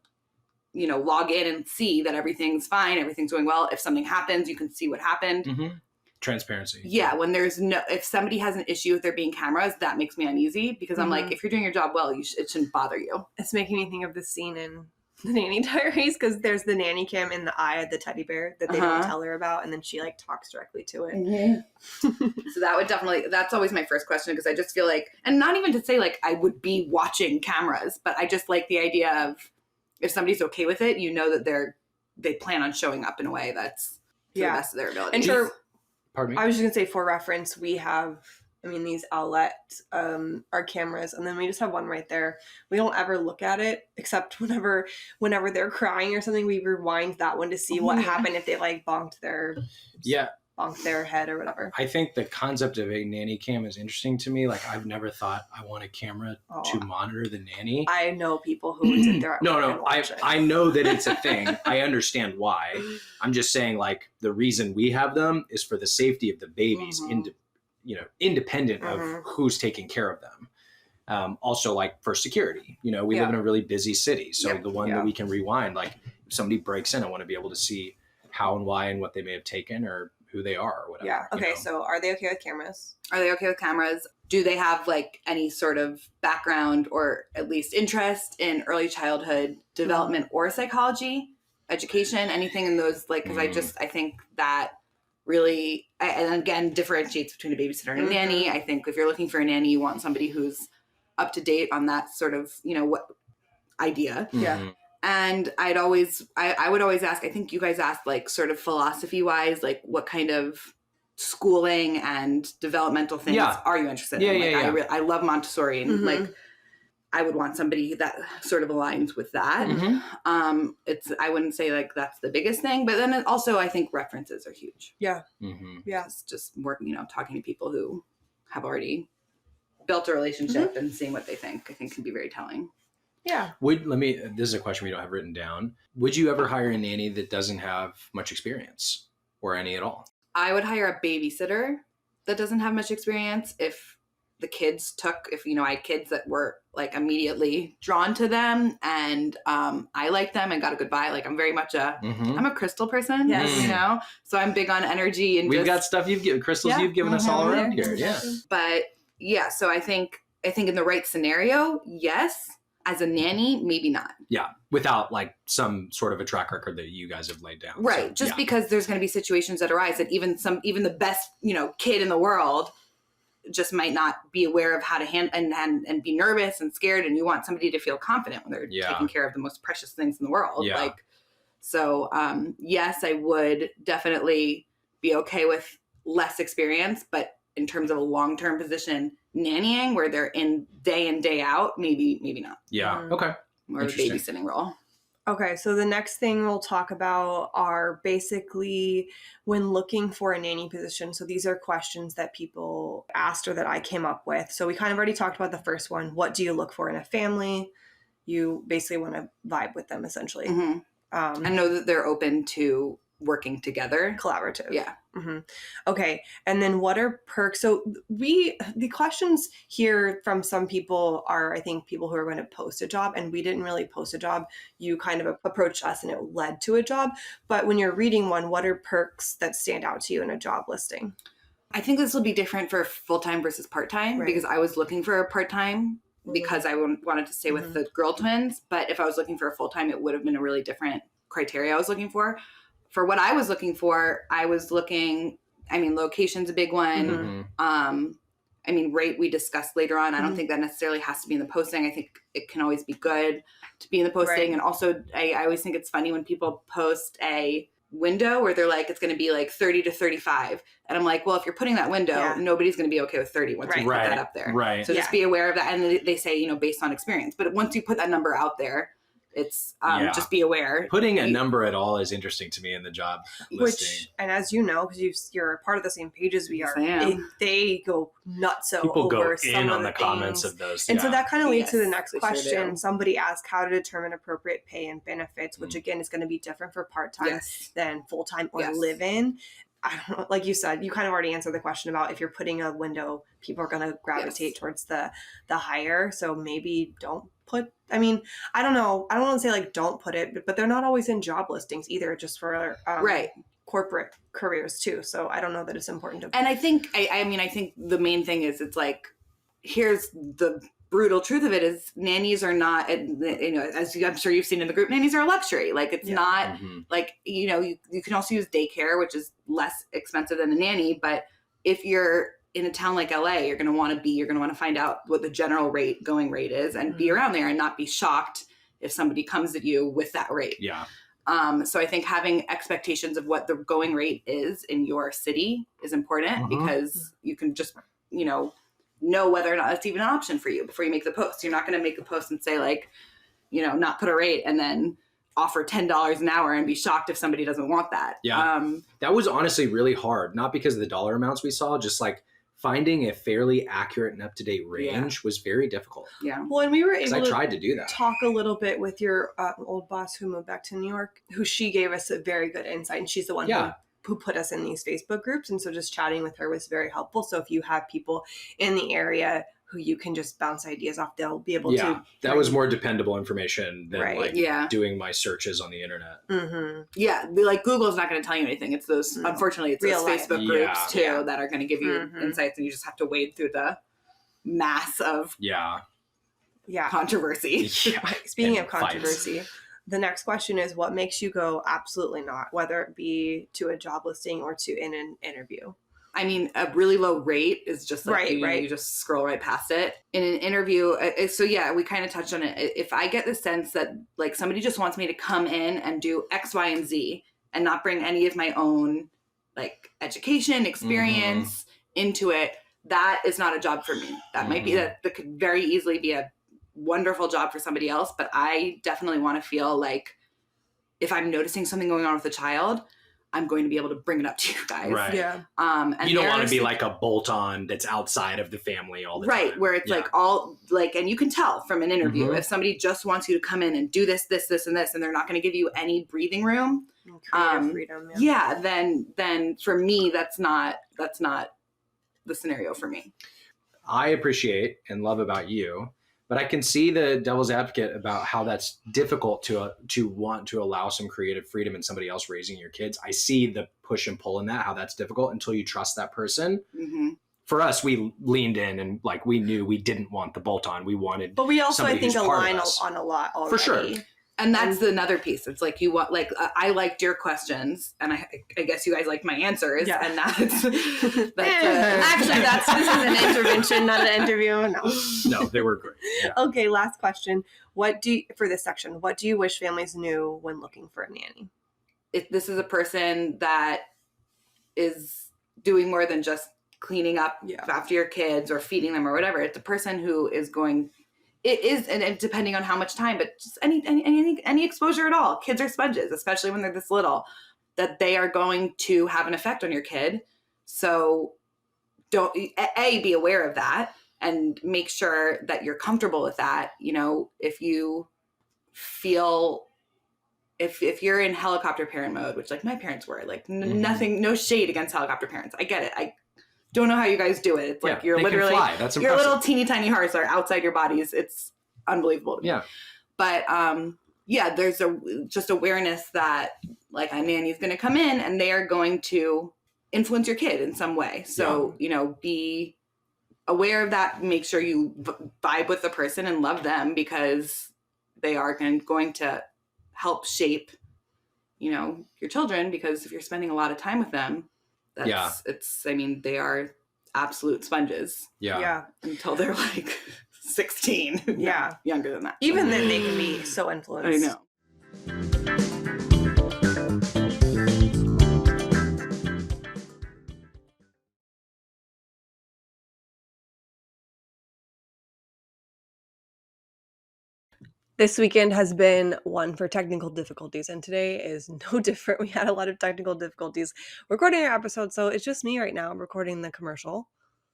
you know, log in and see that everything's fine, everything's going well. If something happens, you can see what happened. Transparency. Yeah. If somebody has an issue with there being cameras, that makes me uneasy because I'm like, if you're doing your job well, it shouldn't bother you. It's making me think of the scene in the Nanny Diaries because there's the nanny cam in the eye of the teddy bear that they don't tell her about, and then she like talks directly to it. So that would that's always my first question because I just feel like, and not even to say like I would be watching cameras, but I just like the idea of if somebody's okay with it, you know that they plan on showing up in a way that's to the best of their ability. And pardon me? I was just gonna say, for reference, we have these outlets are cameras, and then we just have one right there. We don't ever look at it except whenever they're crying or something, we rewind that one to see what happened if they like bonked their head or whatever. I think the concept of a nanny cam is interesting to me. Like I've never thought I want a camera to monitor the nanny. I know people who would sit there. I know that it's a thing. I understand why. I'm just saying like the reason we have them is for the safety of the babies independent of who's taking care of them. Also like for security, we live in a really busy city. So the one that we can rewind, like if somebody breaks in, I want to be able to see how and why and what they may have taken or who they are or whatever. Yeah. Okay. So are they okay with cameras? Do they have like any sort of background or at least interest in early childhood development or psychology, education, anything in those, like, cause I think that really, and again, differentiates between a babysitter and a nanny. I think if you're looking for a nanny, you want somebody who's up to date on that sort of, what idea. Yeah. And I would always ask, I think you guys asked like sort of philosophy wise, like what kind of schooling and developmental things are you interested in? I love Montessori and like, I would want somebody that sort of aligns with that. I wouldn't say like that's the biggest thing, but then also I think references are huge. Yeah. Yeah. It's just more, talking to people who have already built a relationship and seeing what they think, I think can be very telling. Yeah. This is a question we don't have written down. Would you ever hire a nanny that doesn't have much experience or any at all? I would hire a babysitter that doesn't have much experience if the kids if I had kids that were like immediately drawn to them and I liked them and got a good vibe. Like I'm very much I'm a crystal person, Yes. so I'm big on energy and we've got stuff crystals you've given us all around here. Yeah. But yeah, so I think in the right scenario, yes. As a nanny, maybe not. Yeah, without like some sort of a track record that you guys have laid down. Right. So, Just because there's going to be situations that arise that even the best, kid in the world just might not be aware of how to handle and be nervous and scared. And you want somebody to feel confident when they're taking care of the most precious things in the world. Yeah. Yes, I would definitely be okay with less experience, but in terms of a long-term position, nannying where they're in day out, maybe not. Yeah. Okay. More of a babysitting role. Okay, so the next thing we'll talk about are basically when looking for a nanny position. So these are questions that people asked or that I came up with. So we kind of already talked about the first one. What do you look for in a family? You basically want to vibe with them, essentially. Mm-hmm. I know that they're open to working together. Collaborative. Yeah. Mm-hmm. Okay. And then what are perks? So the questions here from some people are, I think, people who are going to post a job, and we didn't really post a job. You kind of approached us and it led to a job. But when you're reading one, what are perks that stand out to you in a job listing? I think this will be different for full-time versus part-time because I was looking for a part-time because I wanted to stay with the girl twins. But if I was looking for a full-time, it would have been a really different criteria I was looking for. For what I was looking for, location's a big one. Mm-hmm. Rate we discussed later on. I don't think that necessarily has to be in the posting. I think it can always be good to be in the posting. Right. And also, I always think it's funny when people post a window where they're like, it's going to be like 30 to 35. And I'm like, well, if you're putting that window, nobody's going to be okay with 30 once you put that up there. Right. So just be aware of that. And they say, based on experience. But once you put that number out there, it's just be aware. Putting a number at all is interesting to me in the job listing. And as you know, because you're a part of the same page as we are, they go nuts People over go in on the things. Comments of those. And so that kind of leads to the next question. Sure Somebody asked how to determine appropriate pay and benefits, which again is going to be different for part-time than full-time or live-in. I don't know, like you said, you kind of already answered the question about if you're putting a window, people are going to gravitate towards the higher. So maybe don't put, I don't know. I don't want to say like don't put it, but they're not always in job listings either, just for corporate careers too. So I don't know that it's important to. And I think, I think the main thing is it's like, here's the brutal truth of it is nannies are not, as I'm sure you've seen in the group, nannies are a luxury. Like it's not like, you can also use daycare, which is less expensive than a nanny. But if you're in a town like LA, you're going to want to find out what the general going rate is and be around there and not be shocked if somebody comes at you with that rate. Yeah. So I think having expectations of what the going rate is in your city is important because you can just, know whether or not that's even an option for you before you make the post. You're not going to make a post and say like, not put a rate and then offer $10 an hour and be shocked if somebody doesn't want that. Yeah. That was honestly really hard. Not because of the dollar amounts we saw, just like finding a fairly accurate and up-to-date range was very difficult. Yeah. Well, and we were able to tried to do that. Talk a little bit with your old boss who moved back to New York, who she gave us a very good insight. And she's the one who put us in these Facebook groups. And so just chatting with her was very helpful. So if you have people in the area who you can just bounce ideas off, they'll be able to. That was more dependable information than doing my searches on the internet. Mm-hmm. Yeah. Like Google's not going to tell you anything. It's those, unfortunately, it's Real those life. Facebook groups too that are going to give you insights and you just have to wade through the mass of controversy. Speaking of controversy, the next question is what makes you go absolutely not, whether it be to a job listing or to in an interview? A really low rate is just like you just scroll right past it. In an interview, we kind of touched on it. If I get the sense that like somebody just wants me to come in and do X, Y, and Z and not bring any of my own like education, experience into it, that is not a job for me. That might be that could very easily be a wonderful job for somebody else, but I definitely want to feel like if I'm noticing something going on with a child, I'm going to be able to bring it up to you guys. Right. Yeah. And You don't want to be there's- like a bolt-on that's outside of the family all the time. right, where it's Yeah. like all like, and you can tell from an interview Mhm. if somebody just wants you to come in and do this, this, this, and this, and they're not going to give you any breathing room. Creative freedom. Yeah, then for me, that's not the scenario for me. I appreciate and love about you, but I can see the devil's advocate about how that's difficult to want to allow some creative freedom in somebody else raising your kids. I see the push and pull in that, how that's difficult until you trust that person. Mm-hmm. For us, we leaned in and like we knew we didn't want the bolt-on. We wanted, But we also, I somebody think, who's part of align us. on a lot already. For sure. And that's another piece. It's like you want, like, I liked your questions, and I guess you guys liked my answers, Yeah. and that's Actually, this is an intervention, not an interview. No. no, they were great. Yeah. Okay, last question. For this section, what do you wish families knew when looking for a nanny? if this is a person that is doing more than just cleaning up Yeah. after your kids or feeding them or whatever. It's a person who is going. It is, and depending on how much time, but just any exposure at all. Kids are sponges, especially when they're this little, that they are going to have an effect on your kid. So don't be aware of that and make sure that you're comfortable with that. You know, if you feel, if you're in helicopter parent mode, which like my parents were, like nothing, no shade against helicopter parents. I get it. I don't know how you guys do it. It's like you're they can literally, fly. That's your impressive. little teeny tiny hearts are outside your bodies. It's unbelievable to me. Yeah. But yeah, there's just awareness that like a nanny's going to come in and they are going to influence your kid in some way. So, you know, be aware of that. Make sure you vibe with the person and love them, because they are going to help shape, you know, your children. Because if you're spending a lot of time with them, I mean, they are absolute sponges Yeah. until they're like 16. Yeah. No, younger than that. Even then, they can be so influenced. I know. This weekend has been one for technical difficulties, and today is no different. We had a lot of technical difficulties recording our episode, so it's just me right now recording the commercial.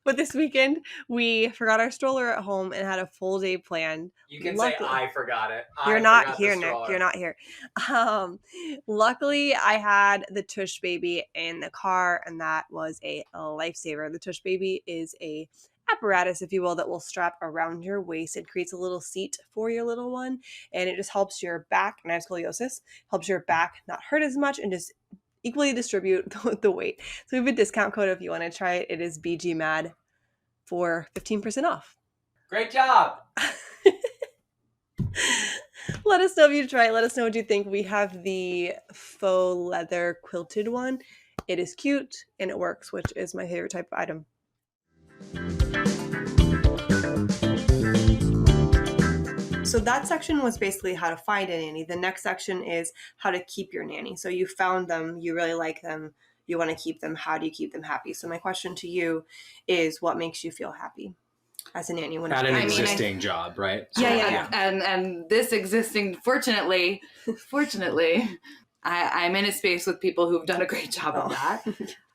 But this weekend, we forgot our stroller at home and had a full day planned. You can Luckily- say, I forgot it. You're not here, Nick. You're not here. Luckily, I had the Tush baby in the car, and that was a lifesaver. The Tush baby is a apparatus, if you will, that will strap around your waist. It creates a little seat for your little one, and it just helps your back, and I have scoliosis, helps your back not hurt as much and just equally distribute the weight. So we have a discount code if you want to try it. It is BGMAD for 15% off. Great job. Let us know if you try it. Let us know what you think. We have the faux leather quilted one. It is cute and it works, which is my favorite type of item. So that section was basically how to find a nanny. The next section is how to keep your nanny. So you found them, you really like them, you want to keep them. How do you keep them happy? So my question to you is, what makes you feel happy as a nanny? At an existing job, right? So, Yeah. And this existing, fortunately, I'm in a space with people who've done a great job of that.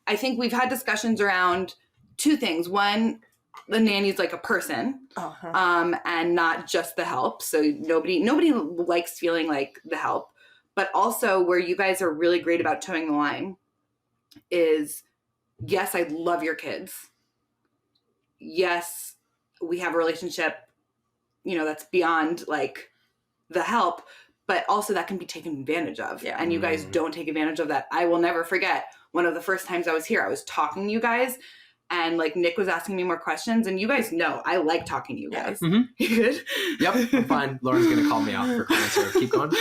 I think we've had discussions around two things. One, the nanny's like a person, and not just the help. So nobody likes feeling like the help. But also, where you guys are really great about towing the line is, yes, I love your kids. Yes, we have a relationship, you know, that's beyond like the help, but also that can be taken advantage of. Yeah. And you guys don't take advantage of that. I will never forget one of the first times I was here, I was talking to you guys, and like Nick was asking me more questions, and you guys know I like talking to you guys. Mhm. You good? Yep, I'm fine. Lauren's going to call me out for crying, so keep going.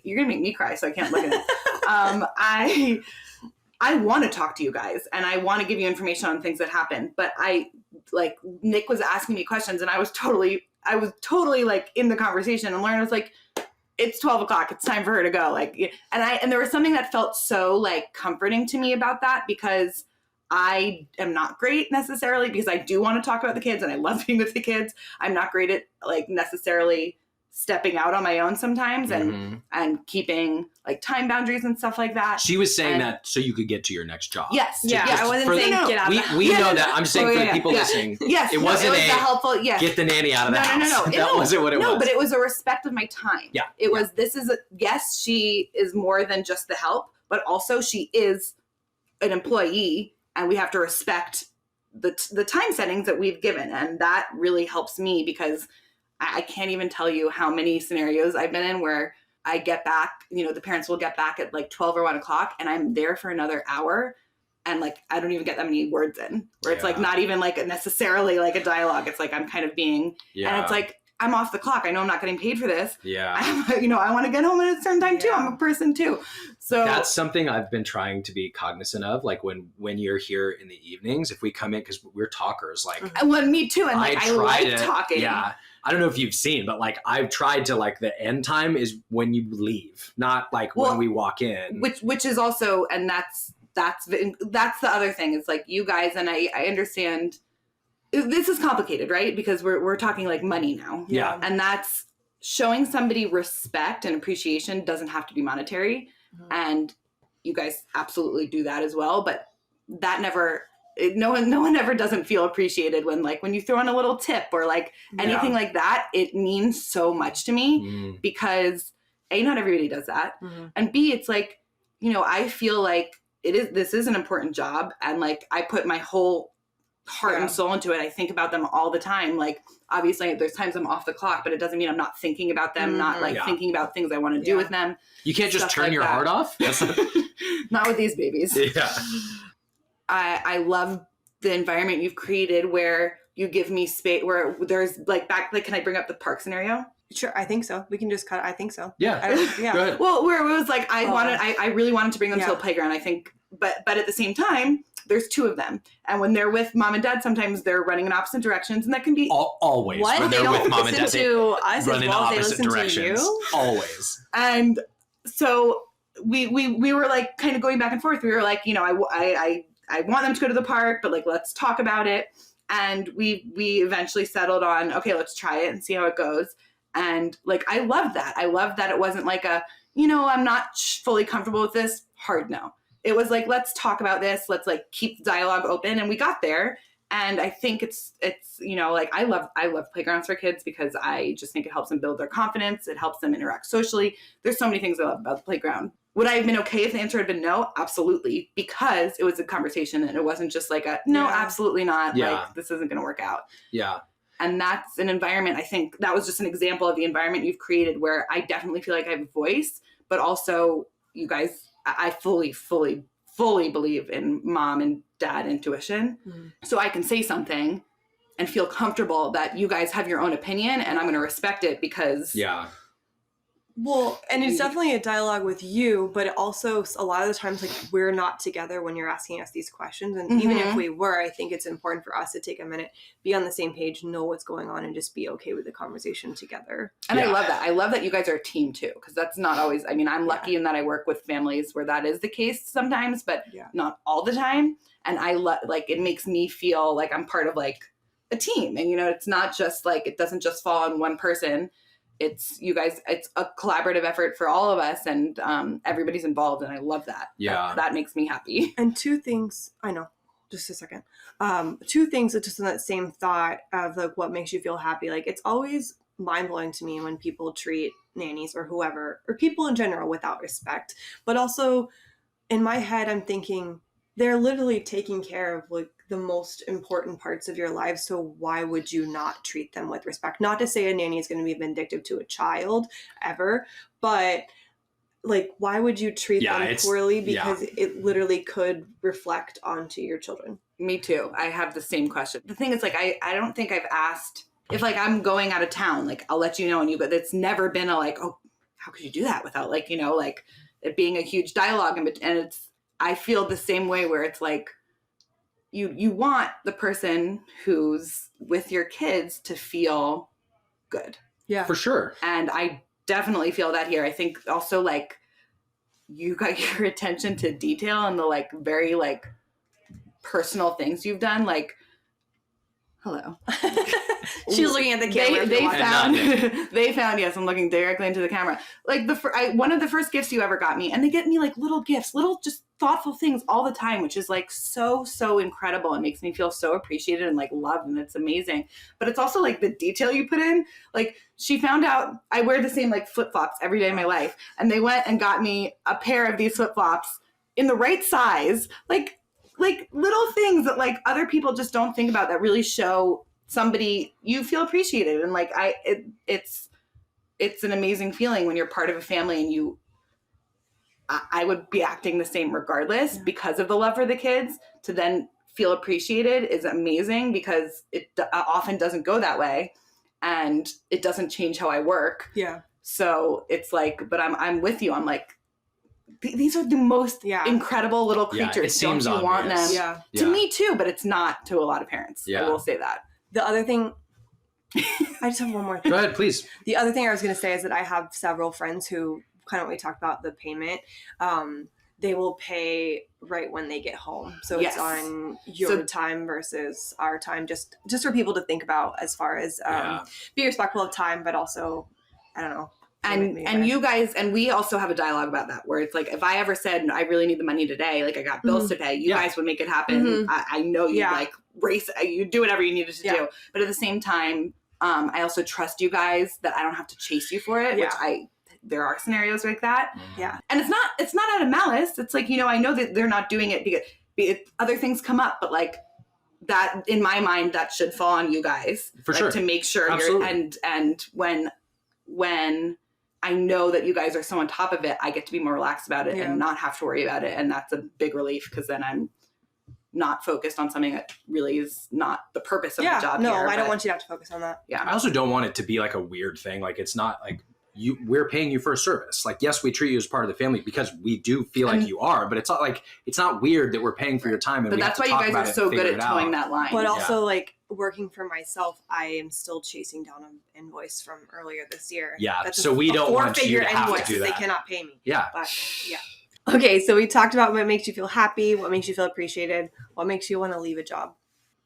You're gonna make me cry, so I can't look at it. I want to talk to you guys, and I want to give you information on things that happen. But Nick was asking me questions, and I was totally like in the conversation, and Lauren was like, "It's 12 o'clock. It's time for her to go." Like, and there was something that felt so like comforting to me about that, because I am not great necessarily, because I do want to talk about the kids and I love being with the kids. I'm not great at like necessarily stepping out on my own sometimes and keeping like time boundaries and stuff like that. She was saying that so you could get to your next job. Yes. Yeah, I wasn't saying get out of the house. We know that. I'm saying for the people listening, yes, it wasn't it was helpful. Yes. Get the nanny out of the house. No. That wasn't what it was. No, but it was a respect of my time. Yeah. It was, yes, she is more than just the help, but also she is an employee and we have to respect the time settings that we've given. And that really helps me because I can't even tell you how many scenarios I've been in where I get back, the parents will get back at like 12 or 1 o'clock and I'm there for another hour. And like, I don't even get that many words in where it's like not even like necessarily like a dialogue. It's like, I'm kind of being, and it's like, I'm off the clock. I know I'm not getting paid for this. Yeah. I want to get home at a certain time too. I'm a person too. So that's something I've been trying to be cognizant of. Like when you're here in the evenings, if we come in, because we're talkers, like me too. And like, I like talking. Yeah. I don't know if you've seen, but like I've tried to like the end time is when you leave, not like when we walk in. Which is also, and that's the other thing. It's like you guys, and I understand this is complicated, right? Because we're talking like money now. Yeah. And that's showing somebody respect and appreciation doesn't have to be monetary. Mm-hmm. And you guys absolutely do that as well. But that no one ever doesn't feel appreciated when you throw in a little tip or like anything like that. It means so much to me because A, not everybody does that. Mm-hmm. And B, it's like, I feel like this is an important job. And like, I put my whole heart and soul into it. I think about them all the time. Like, obviously there's times I'm off the clock, but it doesn't mean I'm not thinking about them, not like thinking about things I want to do with them. You can't just turn your heart off. Not with these babies. Yeah. I love the environment you've created where you give me space, where there's can I bring up the park scenario? Sure, I think so. We can just cut. I think so. Yeah. Go ahead. Well, where it was like I really wanted to bring them to a playground. I think, but at the same time, there's two of them, and when they're with mom and dad, sometimes they're running in opposite directions, and that can be always. What? When they're with mom and dad, they run in opposite directions. Always. And so we were like kind of going back and forth. We were like, I want them to go to the park, but like let's talk about it. And we eventually settled on, okay, let's try it and see how it goes. And like, I love that. I love that it wasn't like I'm not fully comfortable with this. Hard no. It was like, let's talk about this. Let's like keep the dialogue open. And we got there. And I think it's like, I love playgrounds for kids because I just think it helps them build their confidence. It helps them interact socially. There's so many things I love about the playground. Would I have been okay if the answer had been no? Absolutely. Because it was a conversation and it wasn't just like no, absolutely not. Yeah. Like this isn't going to work out. Yeah. And that's an environment, I think that was just an example of the environment you've created where I definitely feel like I have a voice, but also you guys, I fully believe in mom and dad intuition. Mm-hmm. So I can say something and feel comfortable that you guys have your own opinion and I'm going to respect it because well, and it's definitely a dialogue with you, but it also a lot of the times like we're not together when you're asking us these questions. And even if we were, I think it's important for us to take a minute, be on the same page, know what's going on, and just be okay with the conversation together. And I love that. I love that you guys are a team too, because that's not always, I'm lucky in that I work with families where that is the case sometimes, but not all the time. And I it makes me feel like I'm part of like a team. And, it's not just like, it doesn't just fall on one person. It's you guys, it's a collaborative effort for all of us and everybody's involved. And I love that. Yeah. That makes me happy. And two things, I know, just a second. Two things that just in that same thought of like what makes you feel happy. Like it's always mind blowing to me when people treat nannies or whoever, or people in general without respect. But also in my head, I'm thinking they're literally taking care of like the most important parts of your life. So why would you not treat them with respect? Not to say a nanny is going to be vindictive to a child ever, but like, why would you treat them poorly? Because it literally could reflect onto your children. Me too. I have the same question. The thing is like, I don't think I've asked if like I'm going out of town, like I'll let you know and you go, it's never been a like, oh, how could you do that without like, like it being a huge dialogue. And I feel the same way where it's like, you want the person who's with your kids to feel good. Yeah, for sure. And I definitely feel that here. I think also like you got your attention to detail and the like very like personal things you've done. Like Hello. She was looking at the camera. They found, yes, I'm looking directly into the camera. Like one of the first gifts you ever got me, and they get me like little gifts, little just thoughtful things all the time, which is like so incredible and makes me feel so appreciated and like loved, and it's amazing. But it's also like the detail you put in. Like she found out I wear the same like flip-flops every day of my life, and they went and got me a pair of these flip-flops in the right size, like little things that like other people just don't think about that really show somebody you feel appreciated. And like it's an amazing feeling when you're part of a family and I would be acting the same regardless because of the love for the kids. To then feel appreciated is amazing because it often doesn't go that way, and it doesn't change how I work. Yeah. So it's like, but I'm with you. I'm like, these are the most incredible little creatures. It seems Don't you want them? obvious. Yeah. To me too, but it's not to a lot of parents. Yeah. I will say that. The other thing, I just have one more thing. Go ahead, please. The other thing I was going to say is that I have several friends who kind of, when we talked about the payment, they will pay right when they get home. So it's on your time versus our time, just for people to think about as far as be respectful of time, but also, I don't know. And you guys, and we also have a dialogue about that where it's like, if I ever said, I really need the money today, like I got bills to pay, you guys would make it happen. I know you like race, you do whatever you needed to do. But at the same time, I also trust you guys that I don't have to chase you for it, which there are scenarios like that. Yeah. And it's not out of malice. It's like, I know that they're not doing it because other things come up, but like that, in my mind, that should fall on you guys. For sure. To make sure Absolutely. and when I know that you guys are so on top of it, I get to be more relaxed about it and not have to worry about it. And that's a big relief because then I'm not focused on something that really is not the purpose of the job. No, I don't want you to have to focus on that. Yeah. I also don't want it to be like a weird thing. Like it's not like we're paying you for a service. Like, yes, we treat you as part of the family because we do feel like you are, but it's not like, it's not weird that we're paying for your time. And but that's why you guys are so good at towing that line. But also like working for myself, I am still chasing down an invoice from earlier this year. Yeah. That's so we don't want you to have invoice to do that. They cannot pay me. Yeah. But okay. So we talked about what makes you feel happy, what makes you feel appreciated, what makes you want to leave a job.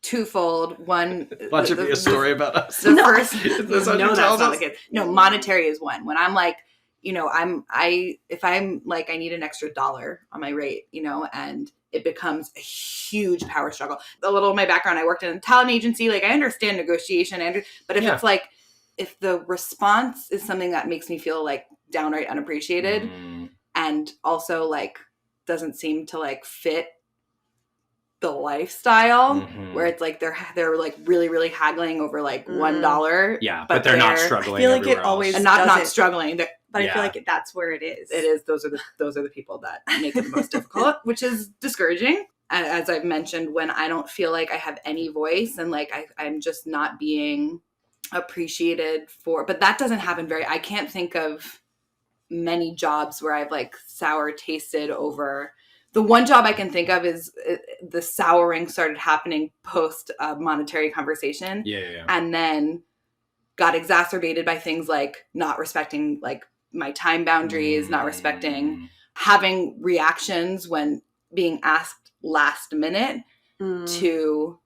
Twofold. One, That should be a story about us. The first, That's what no, you that's told not us? the case. No, monetary is one. When I'm like, if I'm like, I need an extra $1 on my rate, and it becomes a huge power struggle. A little of my background, I worked in a talent agency. Like I understand negotiation, but if it's like, if the response is something that makes me feel like downright unappreciated and also like doesn't seem to like fit the lifestyle where it's like they're like really, really haggling over like $1. Yeah, but they're not struggling. I feel like it always and not struggling. But I feel like that's where it is. It is. Those are the people that make it the most difficult, which is discouraging. As I've mentioned, when I don't feel like I have any voice and like I'm just not being appreciated for, but that doesn't happen I can't think of many jobs where I've like sour tasted over. The one job I can think of is the souring started happening post monetary conversation. Yeah. And then got exacerbated by things like not respecting like my time boundaries, not respecting, having reactions when being asked last minute to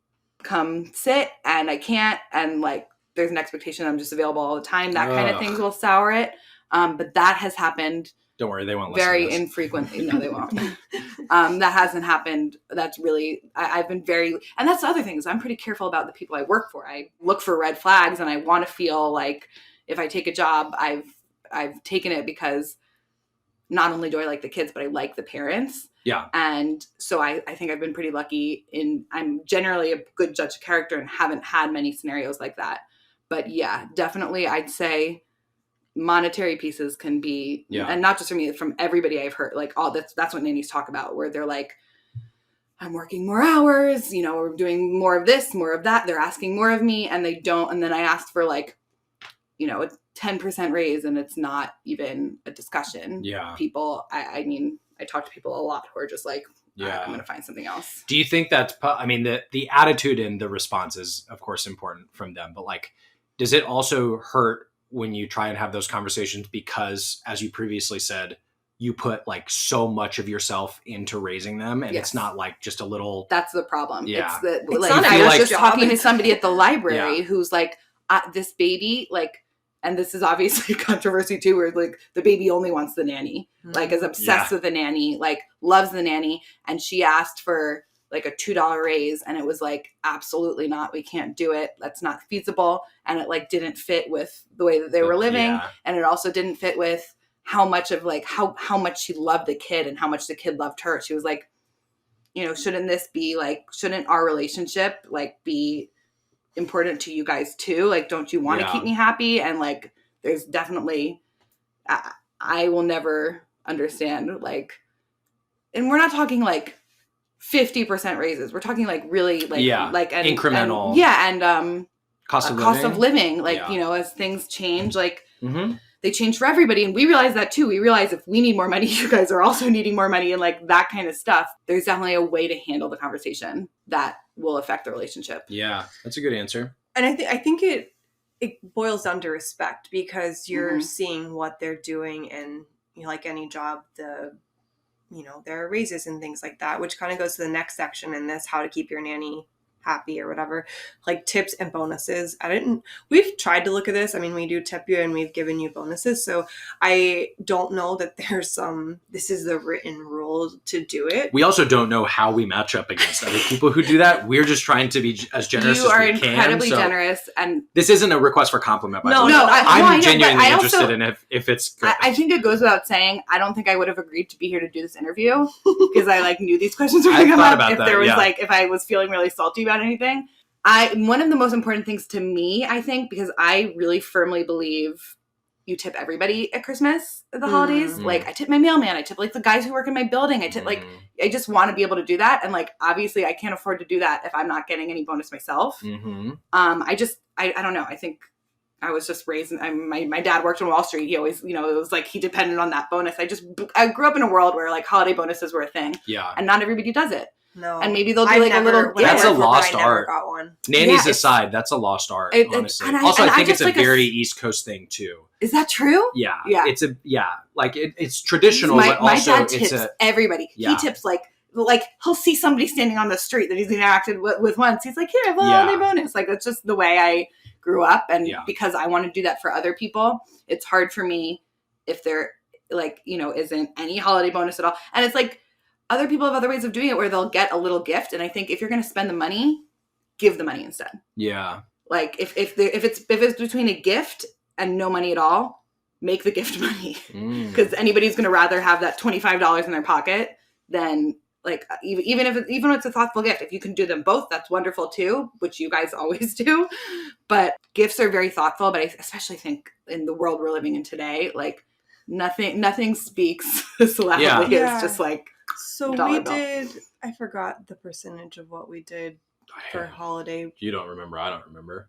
come sit and I can't. And like, there's an expectation I'm just available all the time. That kind of things will sour it. But that has happened. Don't worry, they won't listen very to this. infrequently. No, they won't. That hasn't happened. That's really, I've been very, and that's the other thing is I'm pretty careful about the people I work for. I look for red flags and I want to feel like if I take a job, I've taken it because not only do I like the kids, but I like the parents. Yeah. And so I think I've been pretty lucky I'm generally a good judge of character and haven't had many scenarios like that. But yeah, definitely I'd say monetary pieces can be, and not just from me, from everybody I've heard, like all that's what nannies talk about, where they're like, I'm working more hours, we're doing more of this, more of that. They're asking more of me and they don't. And then I asked for like, a 10% raise and it's not even a discussion. Yeah. People, I mean, I talk to people a lot who are just like, yeah, I'm going to find something else. Do you think that's, the attitude and the response is of course important from them, but like, does it also hurt when you try and have those conversations because, as you previously said, you put like so much of yourself into raising them, and it's not like just a little. That's the problem. Yeah. It's It's like not I a was job. just talking to somebody at the library Yeah. who's like, this baby, like, and this is obviously a controversy too, where like the baby only wants the nanny, like is obsessed with the nanny, like loves the nanny, and she asked for like a $2 raise, and it was like, absolutely not, we can't do it, that's not feasible, and it like didn't fit with the way that they were living, and it also didn't fit with how much of like how much she loved the kid and how much the kid loved her. She was like, you know, shouldn't our relationship like be important to you guys too? Like, don't you want to keep me happy? And like, there's definitely, I will never understand, like, and we're not talking like 50% raises. We're talking like really like incremental. And Cost of living. Like, you know, as things change, like they change for everybody. And we realize that too. We realize if we need more money, you guys are also needing more money, and like that kind of stuff. There's definitely a way to handle the conversation that will affect the relationship. Yeah, that's a good answer. And I think it boils down to respect, because you're seeing what they're doing, and you know, like any job, there are raises and things like that, which kind of goes to the next section in this, how to keep your nanny happy or whatever, like tips and bonuses. We've tried to look at this. I mean, we do tip you and we've given you bonuses. So I don't know that there's this is the written rule to do it. We also don't know how we match up against other people who do that. We're just trying to be as generous as we can. You are incredibly generous. And this isn't a request for compliment, by the way. I'm genuinely interested in if it's good. I think it goes without saying, I don't think I would have agreed to be here to do this interview because I like knew these questions were going to come up. If there was if I was feeling really salty about anything. One of the most important things to me, I think, because I really firmly believe you tip everybody at Christmas, at the holidays. Like, I tip my mailman, I tip like the guys who work in my building, I tip like, I just want to be able to do that. And like, obviously I can't afford to do that if I'm not getting any bonus myself. I don't know. I think I was just raised, my dad worked on Wall Street. He always, you know, it was like he depended on that bonus. I grew up in a world where like holiday bonuses were a thing. Yeah. And not everybody does it. No. And maybe they'll do a little. That's a lost art. Got one. Nannies aside, that's a lost art, honestly. I think it's a very East Coast thing too. Is that true? Yeah. It's it's traditional, but also my dad tips everybody. Yeah. He tips like he'll see somebody standing on the street that he's interacted with once. He's like, here, I have a holiday bonus. Like, that's just the way I grew up. And because I want to do that for other people, it's hard for me if there like, you know, isn't any holiday bonus at all. And it's like, other people have other ways of doing it where they'll get a little gift. And I think if you're going to spend the money, give the money instead. Yeah. Like if it's between a gift and no money at all, make the gift money. Because anybody's going to rather have that $25 in their pocket than like, even if it's a thoughtful gift. If you can do them both, that's wonderful too, which you guys always do. But gifts are very thoughtful. But I especially think in the world we're living in today, like nothing speaks as loudly as just like, so we did, I forgot the percentage of what we did for holiday. You don't remember. I don't remember.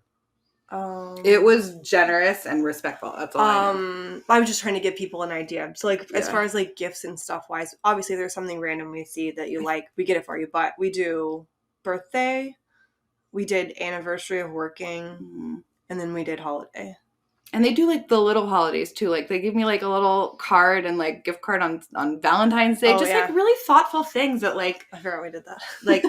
It was generous and respectful. That's all I know. I was just trying to give people an idea. So like, as far as like gifts and stuff wise, obviously there's something random we see that you like, we get it for you, but we do birthday, we did anniversary of working, and then we did holiday. And they do like the little holidays too. Like they give me like a little card and like gift card on Valentine's Day. Like really thoughtful things that like I forgot we did that. Like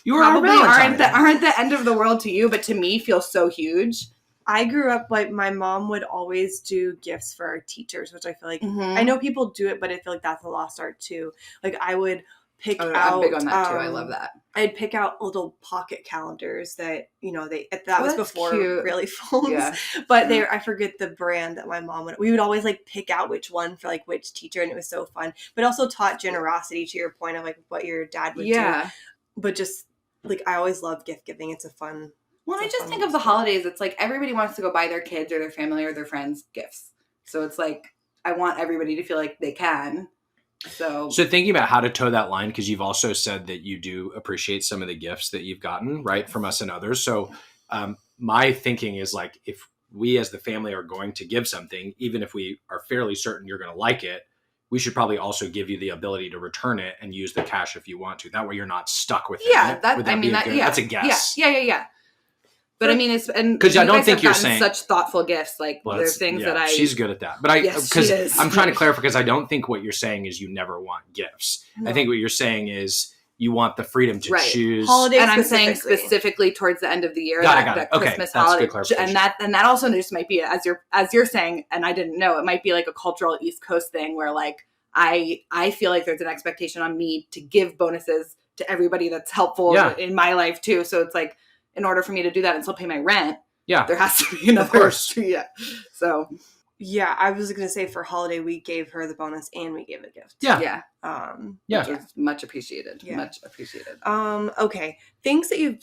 you were probably aren't the end of the world to you, but to me feel so huge. I grew up like my mom would always do gifts for our teachers, which I feel like I know people do it, but I feel like that's a lost art too. Like I would pick out. I'm big on that too. I love that. I'd pick out little pocket calendars that, you know, that was before cute. Really phones. Yeah. But I forget the brand that my mom we would always like pick out which one for like which teacher, and it was so fun. But also taught generosity, to your point of like what your dad would do. But just like I always love gift giving. It's a fun. Well, I just think of the holidays. It's like everybody wants to go buy their kids or their family or their friends gifts. So it's like I want everybody to feel like they can. So thinking about how to toe that line, because you've also said that you do appreciate some of the gifts that you've gotten, right, from us and others. So my thinking is like, if we as the family are going to give something, even if we are fairly certain you're going to like it, we should probably also give you the ability to return it and use the cash if you want to. That way you're not stuck with it. That's a guess. Yeah. But I mean, it's and 'Cause I you don't guys think have you're gotten saying- such thoughtful gifts. Like Well, there's things that I she's good at that. But Yes, because she is. I'm trying to clarify, because I don't think what you're saying is you never want gifts. No. I think what you're saying is you want the freedom to Right. choose. Holiday and I'm saying specifically. specifically towards the end of the year, Got it, that okay, Christmas that's holiday, good clarification. and that also just might be as you're saying, and I didn't know, it might be like a cultural East Coast thing where like I feel like there's an expectation on me to give bonuses to everybody that's helpful in my life too. So it's like in order for me to do that and still pay my rent, there has to be another. Of course. Yeah. So Yeah, I was gonna say for holiday we gave her the bonus and we gave a gift. Yeah. yeah, Yeah. which is much appreciated. Yeah. Much appreciated. Okay. Things that you've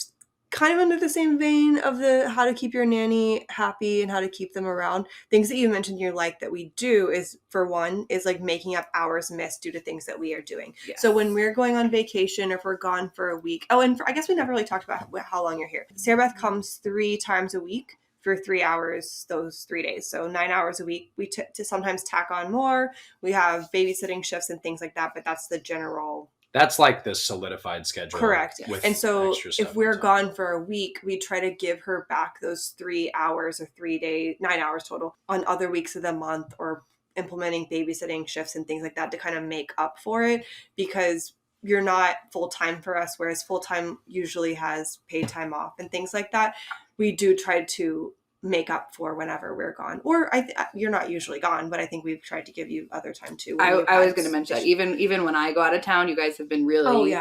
kind of under the same vein of the how to keep your nanny happy and how to keep them around. Things that you mentioned you like that we do is, for one, is like making up hours missed due to things that we are doing. Yes. So when we're going on vacation or if we're gone for a week. Oh, and I guess we never really talked about how long you're here. Sarah Beth comes 3 times a week for 3 hours those 3 days. So 9 hours a week. We to sometimes tack on more. We have babysitting shifts and things like that, but that's the general. That's like the solidified schedule. Correct. with And so extra stuff if we're on top. gone for a week, we try to give her back those 3 hours or 3 days, 9 hours total on other weeks of the month, or implementing babysitting shifts and things like that to kind of make up for it, because you're not full-time for us, whereas full-time usually has paid time off and things like that. We do try to make up for whenever we're gone, or you're not usually gone, but I think we've tried to give you other time too. I was going to mention that even when I go out of town, you guys have been really,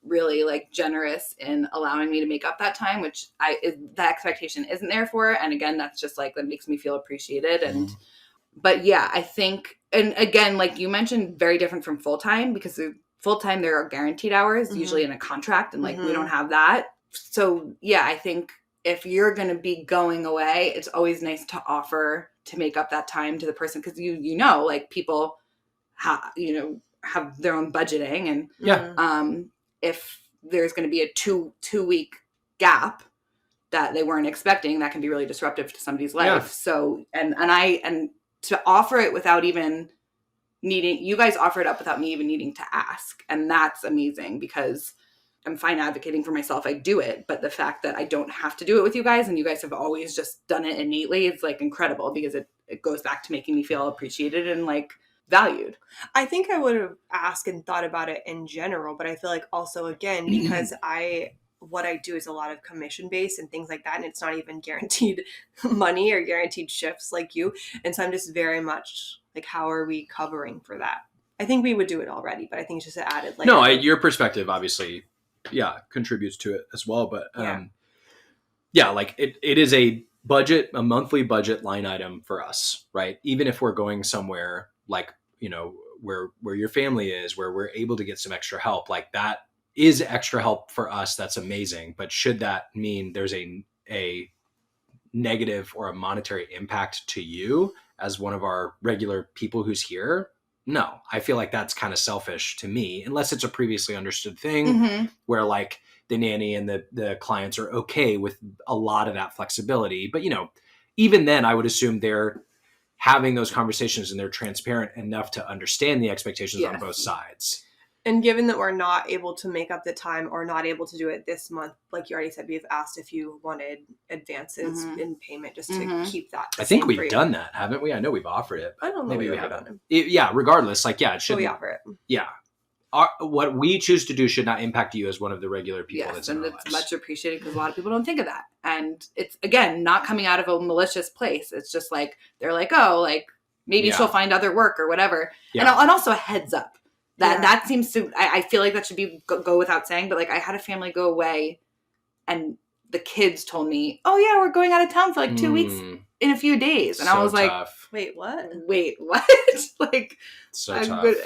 really like generous in allowing me to make up that time, which the expectation isn't there for. And again, that's just like, that makes me feel appreciated. And, but yeah, I think, and again, like you mentioned, very different from full-time, because full-time, there are guaranteed hours, usually in a contract. And like, we don't have that. So yeah, I think if you're going to be going away, it's always nice to offer to make up that time to the person. Cause you know, like people have their own budgeting, and if there's going to be a two week gap that they weren't expecting, that can be really disruptive to somebody's life. Yeah. So, and to offer it without even needing, you guys offer it up without me even needing to ask. And that's amazing, because I'm fine advocating for myself. I do it, but the fact that I don't have to do it with you guys, and you guys have always just done it innately, it's like incredible, because it goes back to making me feel appreciated and like valued. I think I would have asked and thought about it in general, but I feel like also, again, because what I do is a lot of commission based and things like that, and it's not even guaranteed money or guaranteed shifts like you. And so I'm just very much like, how are we covering for that? I think we would do it already, but I think it's just an added layer. No, your perspective obviously, contributes to it as well. But like it is a monthly budget line item for us, right? Even if we're going somewhere like, where your family is, where we're able to get some extra help, like that is extra help for us. That's amazing. But should that mean there's a negative or a monetary impact to you as one of our regular people who's here? No, I feel like that's kind of selfish to me, unless it's a previously understood thing where like the nanny and the clients are okay with a lot of that flexibility. But, even then I would assume they're having those conversations and they're transparent enough to understand the expectations on both sides. And given that we're not able to make up the time or not able to do it this month, like you already said, we've asked if you wanted advances in payment just to keep that. I think we've done that, haven't we? I know we've offered it. I don't know. Maybe we haven't. Regardless, like, it should. We offer it. Yeah. What we choose to do should not impact you as one of the regular people. Yes, and it's much appreciated, because a lot of people don't think of that. And it's, again, not coming out of a malicious place. It's just like, they're like, oh, like maybe she'll find other work or whatever. Yeah. And also a heads up. That seems to, I feel like that should be go without saying, but like I had a family go away and the kids told me, oh yeah, we're going out of town for like 2 weeks in a few days. And I was like, wait, what? Like, so I'm tough. good.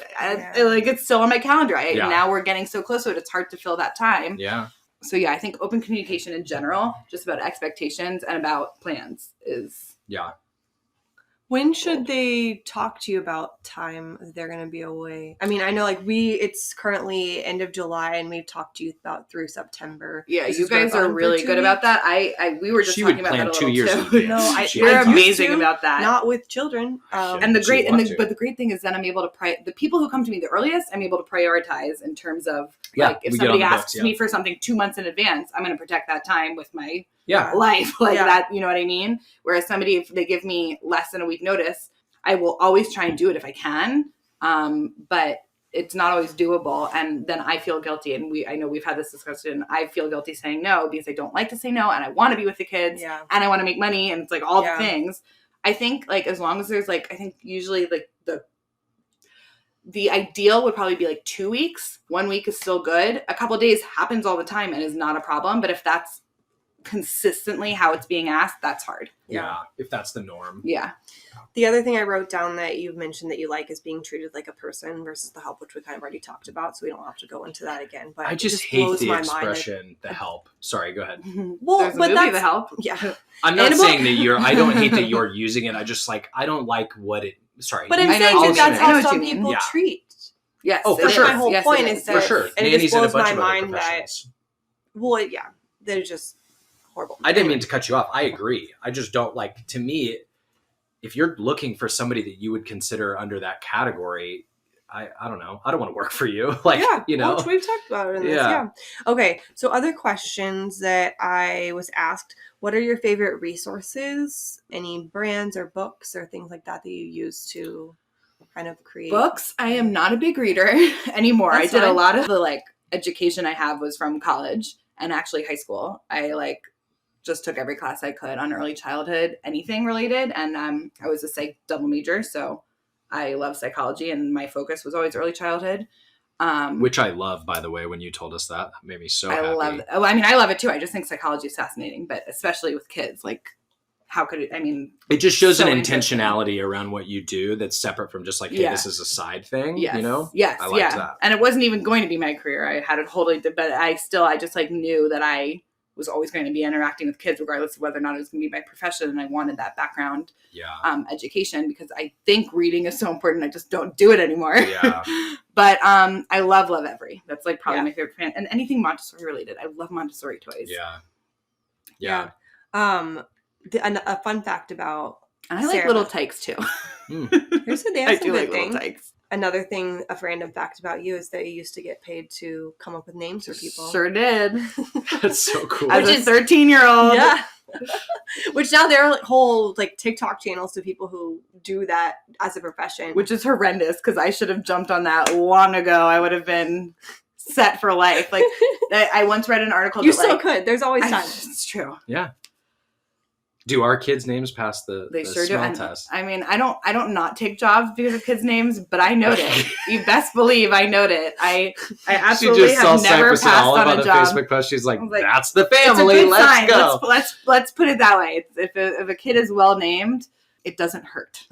Like it's still on my calendar. Now we're getting so close to it. It's hard to fill that time. Yeah. So yeah, I think open communication in general, just about expectations and about plans is. Yeah. When should they talk to you about time they're going to be away? I mean, I know like it's currently end of July and we've talked to you about through September. Yeah, you guys are really good about that. We were just talking about that a little 2 years too. No, you're amazing about that. Not with children. But the great thing is then I'm able to the people who come to me the earliest, I'm able to prioritize in terms of like if somebody asks me for something 2 months in advance, I'm going to protect that time with my Yeah. life like Yeah. that. You know what I mean? Whereas somebody, if they give me less than a week notice, I will always try and do it if I can. But it's not always doable. And then I feel guilty. And I know we've had this discussion. I feel guilty saying no because I don't like to say no. And I want to be with the kids Yeah. and I want to make money. And it's like all Yeah. the things. I think like, as long as there's like, I think usually like the ideal would probably be like 2 weeks. 1 week is still good. A couple of days happens all the time and is not a problem. But if that's consistently how it's being asked, that's hard. Yeah. If that's the norm. Yeah. The other thing I wrote down that you've mentioned that you like is being treated like a person versus the help, which we kind of already talked about, so we don't have to go into that again. But I it just hate blows the my mind that- expression, the help. Sorry, go ahead. Well, There's a but movie, that's The Help. Yeah, I'm not Animal- saying that I don't hate that you're using it. I just like, I don't like what it, sorry. but I'm I know saying what that you that's mean. I know how what some you mean. people Yeah. treat. Yes. Oh, for That's sure. my whole Yes, point it is is. that, For sure. and it Nannies just and a blows bunch my of other mind that, professions. well, yeah, they're just horrible. I didn't mean to cut you off. I agree. I just don't like, to me, if you're looking for somebody that you would consider under that category, I don't know. I don't want to work for you. Like, Yeah, you know, which we've talked about in this. Yeah. Yeah. Okay. So other questions that I was asked: what are your favorite resources? Any brands or books or things like that that you use to kind of create Books. I am not a big reader anymore. That's I did fine. a lot of the like education I have was from college and actually high school. I like just took every class I could on early childhood, anything related. And I was a psych double major. So I love psychology and my focus was always early childhood. which I love, by the way, when you told us that made me so I happy. love, oh, I mean, I love it too. I just think psychology is fascinating, but especially with kids, like how could it, I mean, It just shows So an interesting. intentionality around what you do that's separate from just like, hey, Yeah. this is a side thing, yes, you know? yes, I liked yeah. that. And it wasn't even going to be my career. I had it totally, but I just like knew that I was always going to be interacting with kids regardless of whether or not it was going to be my profession. And I wanted that background Yeah. education because I think reading is so important. I just don't do it anymore. Yeah. But I love Every. That's like probably Yeah. my favorite fan. And anything Montessori related. I love Montessori toys. Yeah. Yeah. Yeah. A fun fact about And I like Sarah. little tykes too. here's a they I have do some like good little things. tykes. Another thing, a random fact about you is that you used to get paid to come up with names for people. Sure did. That's so cool. As Which a is- 13-year-old. Yeah. Which now there are like whole like TikTok channels to people who do that as a profession. Which is horrendous because I should have jumped on that long ago. I would have been set for life. Like I once read an article you that still like, could. There's always time. it's true. Yeah. Do our kids' names pass the They sure do. smell And, test? I mean, I don't not take jobs because of kids' names, but I note it. You best believe I note it. I absolutely have never passed Olive on on a the job. Facebook post. She's like, I was like, that's the It's a family. good Let's sign. go. Let's put it that way. If a kid is well named, it doesn't hurt.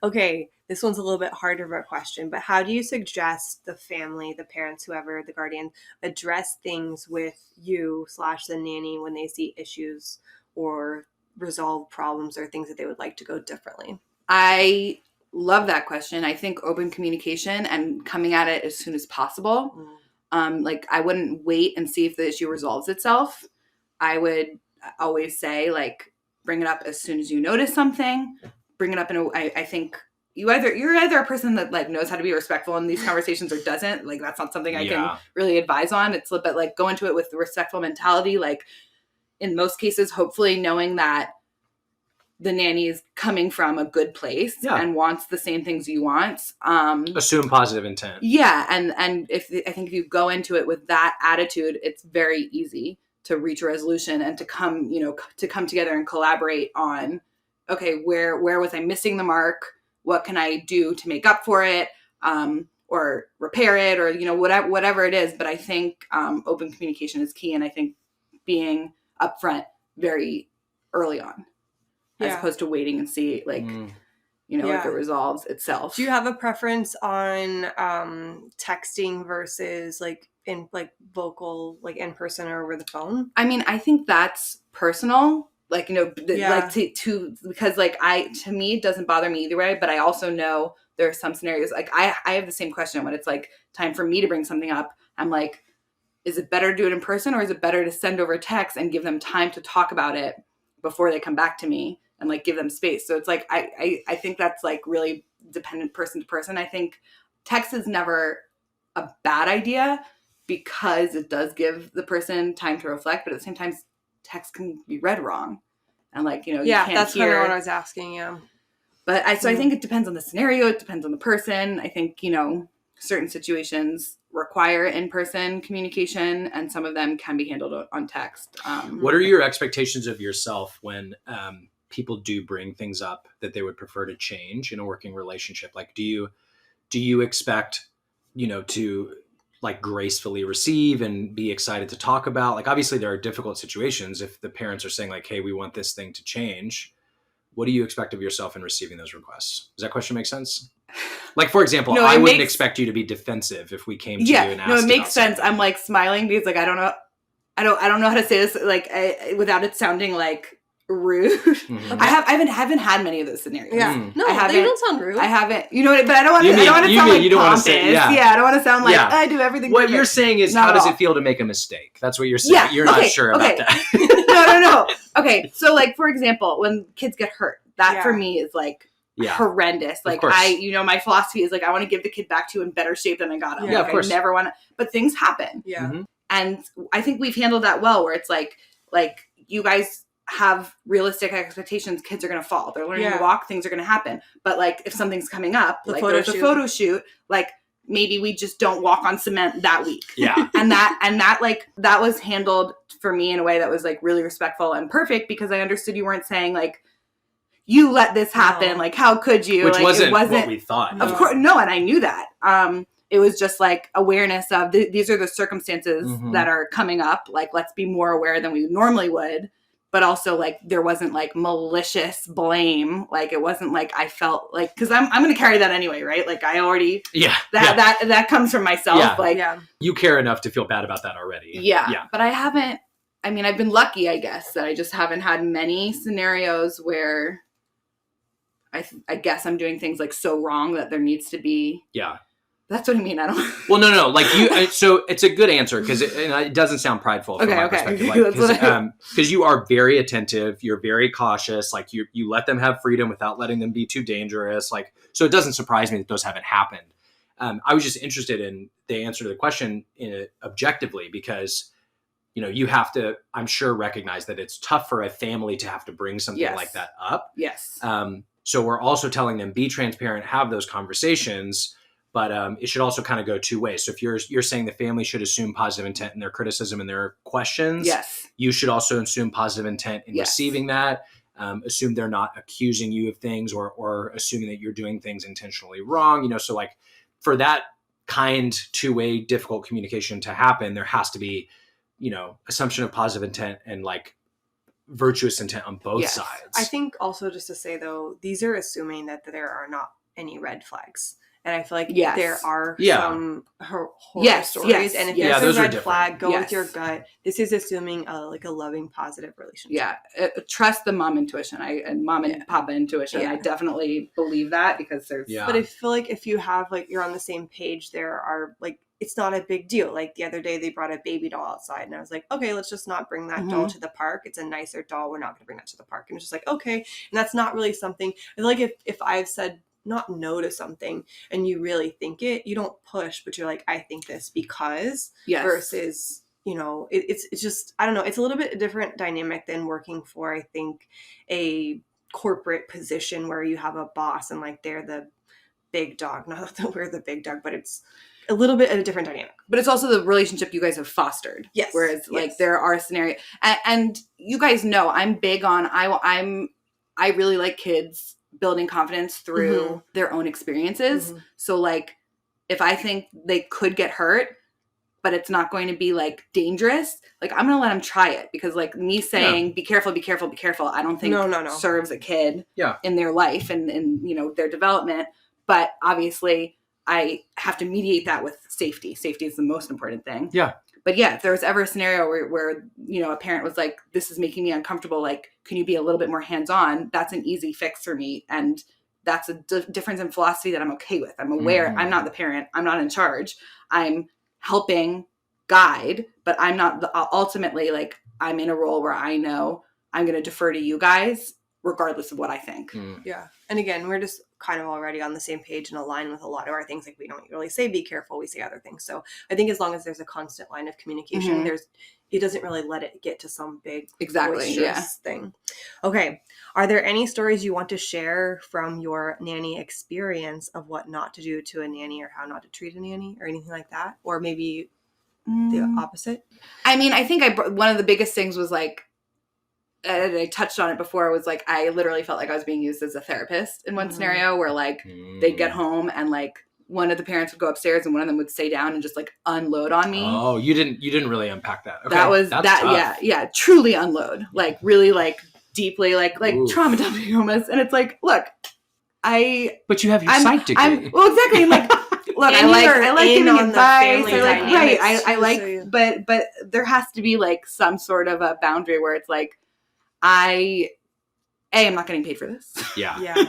Okay, this one's a little bit harder of a question, but how do you suggest the family, the parents, whoever, the guardian, address things with you / the nanny when they see issues or resolve problems or things that they would like to go differently? I love that question. I think open communication and coming at it as soon as possible. Like I wouldn't wait and see if the issue resolves itself. I would always say like, bring it up as soon as you notice something. Bring it up I think you're either a person that like knows how to be respectful in these conversations or doesn't. Like that's not something I can really advise on. It's but like go into it with the respectful mentality. Like in most cases, hopefully knowing that the nanny is coming from a good place and wants the same things you want. Assume positive intent. Yeah. And I think if you go into it with that attitude, it's very easy to reach a resolution and to come together and collaborate on, okay, where was I missing the mark? What can I do to make up for it? Or repair it or, whatever it is. But I think open communication is key. And I think being upfront very early on as opposed to waiting and see if it resolves itself. Do you have a preference on texting versus like in like vocal, like in person or over the phone? I mean, I think that's personal. Like, because like to me, it doesn't bother me either way, but I also know there are some scenarios like I have the same question when it's like time for me to bring something up. I'm like, is it better to do it in person or is it better to send over text and give them time to talk about it before they come back to me and like give them space? So it's like, I think that's like really dependent person to person. I think text is never a bad idea because it does give the person time to reflect, but at the same time, text can be read wrong. And like, you know, you Yeah, can't that's hear. kind of what I was asking, yeah. But I think it depends on the scenario. It depends on the person. I think, you know, certain situations require in-person communication, and some of them can be handled on text. What are your expectations of yourself when people do bring things up that they would prefer to change in a working relationship? Like, do you expect, you know, to like gracefully receive and be excited to talk about? Like, obviously there are difficult situations if the parents are saying like, hey, we want this thing to change. What do you expect of yourself in receiving those requests? Does that question make sense? Like, for example, No, I wouldn't expect you to be defensive if we came to you and asked. No, it makes about sense. something. I'm like smiling because like I don't know how to say this like without it sounding like rude. Mhm. I haven't had many of those scenarios. Yeah. Mm. No, I haven't- they don't sound rude. I haven't, you know what, but I don't want to. You mean- I don't want to you sound mean like you don't wanna pompous. say- yeah. I don't want to sound like Yeah. I do everything. What perfect. you're saying is, Not how at does all. it feel to make a mistake? That's what you're saying. Yeah, You're not okay, sure okay. about that. No. Okay, so like for example, when kids get hurt, that for Yeah. me is like Yeah. horrendous. Like course. my philosophy is like I want to give the kid back to you in better shape than I got him. Yeah, Like, of course. I never want to, but things happen. Yeah. Mhm. And I think we've handled that well, where it's like you guys have realistic expectations. Kids are going to fall. They're learning Yeah. to walk. Things are going to happen. But like if something's coming up, The like photo there's a shoot. photo shoot, like maybe we just don't walk on cement that week. Yeah. And that like that was handled for me in a way that was like really respectful and perfect, because I understood you weren't saying like, you let this happen. No. Like, how could you? Which like, wasn't it wasn't what we thought. No. of course, no, and I knew that. It was just like awareness of these are the circumstances Mhm. that are coming up. Like, let's be more aware than we normally would. But also, like, there wasn't like malicious blame. Like, it wasn't like I felt like, because I'm going to carry that anyway, right? Like, I already Yeah. Yeah. that comes from myself. Yeah. Like, Yeah. You care enough to feel bad about that already. yeah. Yeah. But I haven't. I mean, I've been lucky, I guess, that I just haven't had many scenarios where I guess I'm doing things like so wrong that there needs to be. Yeah. That's what I mean. I don't. Well, no. Like so it's a good answer because it doesn't sound prideful from Okay, my okay. perspective. That's what I- Because you are very attentive, you're very cautious. Like you let them have freedom without letting them be too dangerous. Like, so it doesn't surprise me that those haven't happened. I was just interested in the answer to the question objectively because, you know, you have to, I'm sure, recognize that it's tough for a family to have to bring something Yes. like that up. Yes. So we're also telling them, be transparent, have those conversations, but it should also kind of go two ways. So if you're saying the family should assume positive intent in their criticism and their questions, Yes. you should also assume positive intent in Yes. receiving that. Assume they're not accusing you of things or assuming that you're doing things intentionally wrong. You know, so like for that kind two-way difficult communication to happen, there has to be, you know, assumption of positive intent and like virtuous intent on both Yes. sides. I think also just to say though, these are assuming that there are not any red flags. And I feel like Yes. there are Yeah. some horror Yes, stories. yes, And if yes. Yeah, there's those a are red different. flag, go Yes. with your gut. This is assuming like a loving, positive relationship. Yeah. Trust the mom intuition. And mom and papa intuition. Yeah. I definitely believe that because there's. Yeah. But I feel like if you have like you're on the same page, there are like it's not a big deal. Like the other day they brought a baby doll outside and I was like, okay, let's just not bring that doll to the park. It's a nicer doll. We're not going to bring that to the park. And it's just like, okay. And that's not really something. I feel like if I've said not no to something and you really think it, you don't push, but you're like, I think this because Yes. versus, you know, it's just, I don't know. It's a little bit different dynamic than working for, I think, a corporate position where you have a boss and like they're the big dog. Not that we're the big dog, but it's a little bit of a different dynamic. But it's also the relationship you guys have fostered. Yes. Whereas like Yes. there are scenarios, and you guys know I'm big on I really like kids building confidence through their own experiences. Mhm. So like if I think they could get hurt, but it's not going to be like dangerous, like I'm gonna let them try it, because like me saying be careful, be careful, be careful, I don't think No. serves a kid Yeah. in their life and you know their development. But obviously I have to mediate that with safety. Safety is the most important thing. Yeah. But yeah, if there was ever a scenario where you know a parent was like, this is making me uncomfortable, like can you be a little bit more hands-on, that's an easy fix for me. And that's a difference in philosophy that I'm okay with. I'm aware I'm not the parent, I'm not in charge, I'm helping guide, but I'm not ultimately like I'm in a role where I know I'm going to defer to you guys regardless of what I think. Mm. Yeah. And again, we're just kind of already on the same page and align with a lot of our things. Like we don't really say be careful, we say other things. So I think as long as there's a constant line of communication, it doesn't really let it get to some big boisterous thing. Okay. Are there any stories you want to share from your nanny experience of what not to do to a nanny or how not to treat a nanny or anything like that? Or maybe the opposite? I mean, I think one of the biggest things was like, and I touched on it before, was like, I literally felt like I was being used as a therapist in one scenario where like they'd get home and like one of the parents would go upstairs and one of them would stay down and just like unload on me. Oh, you didn't really unpack that. Okay. That was That's that. tough. Yeah. Truly unload, like really like deeply, like trauma dumping almost. And it's like, look, but you have your psych degree. Well, exactly. Like, look, I like giving advice. I like, but there has to be like some sort of a boundary where it's like, I'm not getting paid for this. Yeah.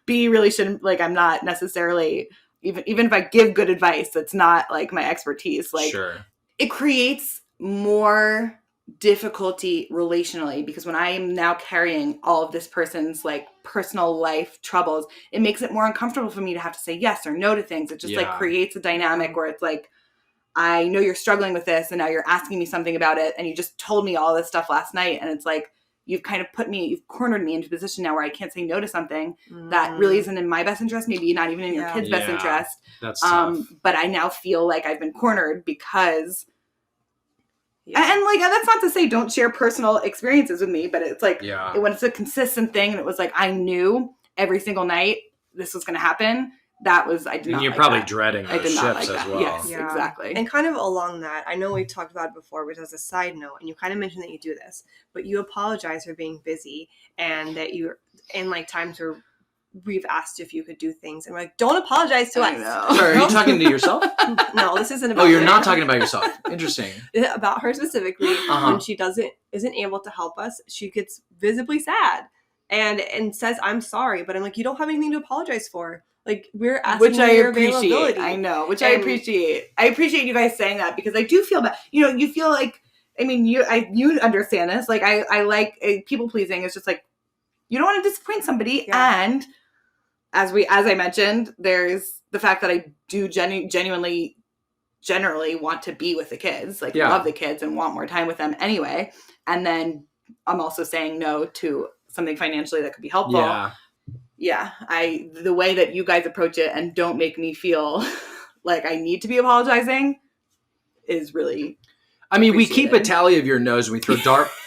B, really shouldn't, like, I'm not necessarily, even if I give good advice, that's not like my expertise. Like, it creates more difficulty relationally, because when I am now carrying all of this person's like personal life troubles, it makes it more uncomfortable for me to have to say yes or no to things. It just like creates a dynamic where it's like, I know you're struggling with this and now you're asking me something about it and you just told me all this stuff last night, and it's like, you've kind of you've cornered me into a position now where I can't say no to something that really isn't in my best interest, maybe not even in your kid's best interest. That's tough. But I now feel like I've been cornered because, and like, that's not to say don't share personal experiences with me, but it's like, when it's a consistent thing and it was like, I knew every single night this was going to happen. That was, I did not and you're like probably that. dreading those shifts as well. Yes, exactly. And kind of along that, I know we've talked about it before, but as a side note, and you kind of mentioned that you do this, but you apologize for being busy and that you're in like times where we've asked if you could do things and we're like, don't apologize to us. Sorry, are you talking to yourself? No, this isn't about you're not talking about yourself. Interesting. About her specifically. When she isn't able to help us, she gets visibly sad and says, I'm sorry, but I'm like, you don't have anything to apologize for. Like, we're asking which I your appreciate. availability. I know, which I appreciate. I appreciate you guys saying that, because I do feel bad. You know, you feel like, I mean, you understand this. Like, I like people pleasing. It's just like, you don't want to disappoint somebody. Yeah. And as I mentioned, there's the fact that I do generally want to be with the kids, like love the kids and want more time with them anyway. And then I'm also saying no to something financially that could be helpful. Yeah, the way that you guys approach it and don't make me feel like I need to be apologizing is really. I mean, we keep a tally of your no's and we throw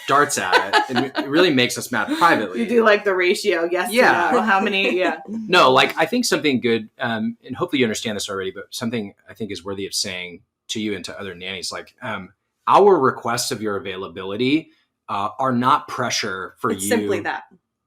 darts at it, and it really makes us mad privately. You do like the ratio, yes? Yeah. To no. How many? Yeah. No, like I think something good, and hopefully you understand this already, but something I think is worthy of saying to you and to other nannies, like our requests of your availability are not pressure for you. It's simply that.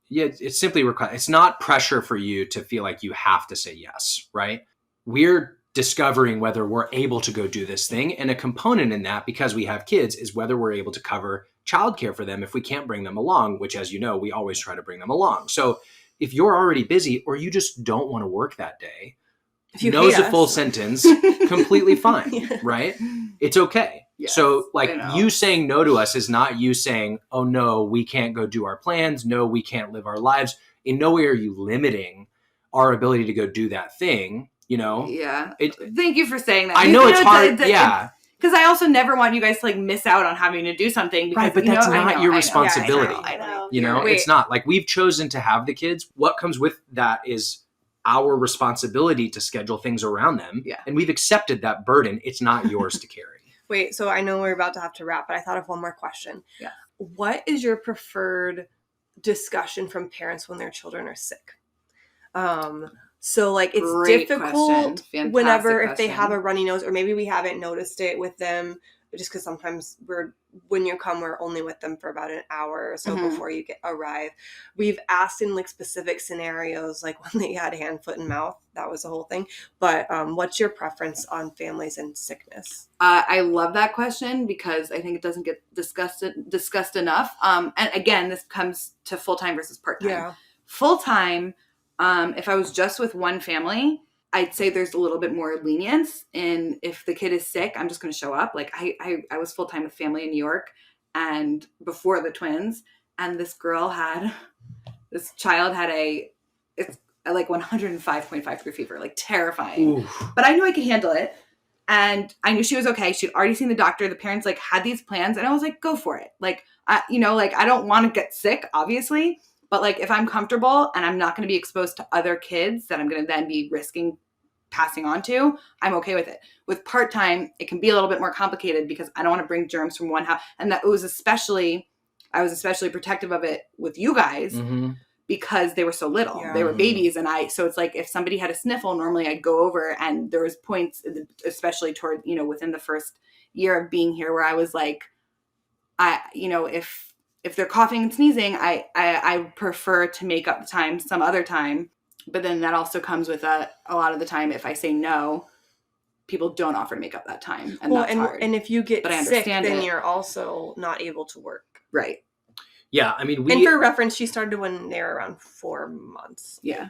Yeah, it's simply it's not pressure for you to feel like you have to say yes, right? We're discovering whether we're able to go do this thing. And a component in that, because we have kids, is whether we're able to cover childcare for them if we can't bring them along, which, as you know, we always try to bring them along. So if you're already busy or you just don't want to work that day, no's a full sentence, completely fine, right? It's okay. Yes, so like you saying no to us is not you saying, oh no, we can't go do our plans. No, we can't live our lives. In no way are you limiting our ability to go do that thing, you know? Yeah. Thank you for saying that. I know it's hard. Because I also never want you guys to like miss out on having to do something. Because, right, but that's not your responsibility. I know. You know, it's not like we've chosen to have the kids. What comes with that is our responsibility to schedule things around them. Yeah. And we've accepted that burden. It's not yours to carry. Wait, so I know we're about to have to wrap, but I thought of one more question. Yeah. What is your preferred discussion from parents when their children are sick? So like it's Great difficult whenever question. If they have a runny nose, or maybe we haven't noticed it with them, just because sometimes we're only with them for about an hour or so before you arrive. We've asked in like specific scenarios, like when they had hand, foot, and mouth. That was the whole thing. But what's your preference on families and sickness? I love that question because I think it doesn't get discussed enough. And again, this comes to full-time versus part-time. Yeah. Full-time, if I was just with one family, I'd say there's a little bit more lenience in if the kid is sick, I'm just going to show up. Like I was full-time with family in New York and before the twins, and this child had like 105.5 fever, like terrifying. Oof. But I knew I could handle it. And I knew she was okay. She'd already seen the doctor. The parents like had these plans, and I was like, go for it. Like, I don't want to get sick, obviously, but like if I'm comfortable and I'm not going to be exposed to other kids that I'm going to then be risking passing on to, I'm okay with it. With part-time, it can be a little bit more complicated because I don't want to bring germs from one house. And I was especially protective of it with you guys. Mm-hmm. Because they were so little. Yeah. They were babies. And so it's like if somebody had a sniffle, normally I'd go over, and there was points, especially toward, within the first year of being here, where I was like, if they're coughing and sneezing, I prefer to make up the time some other time. But then that also comes with a lot of the time, if I say no, people don't offer to make up that time. And that's hard. And if you get But I sick, understand then it. you're also not able to work. Right. Yeah, I mean, And for reference, she started when they were around 4 months. Yeah.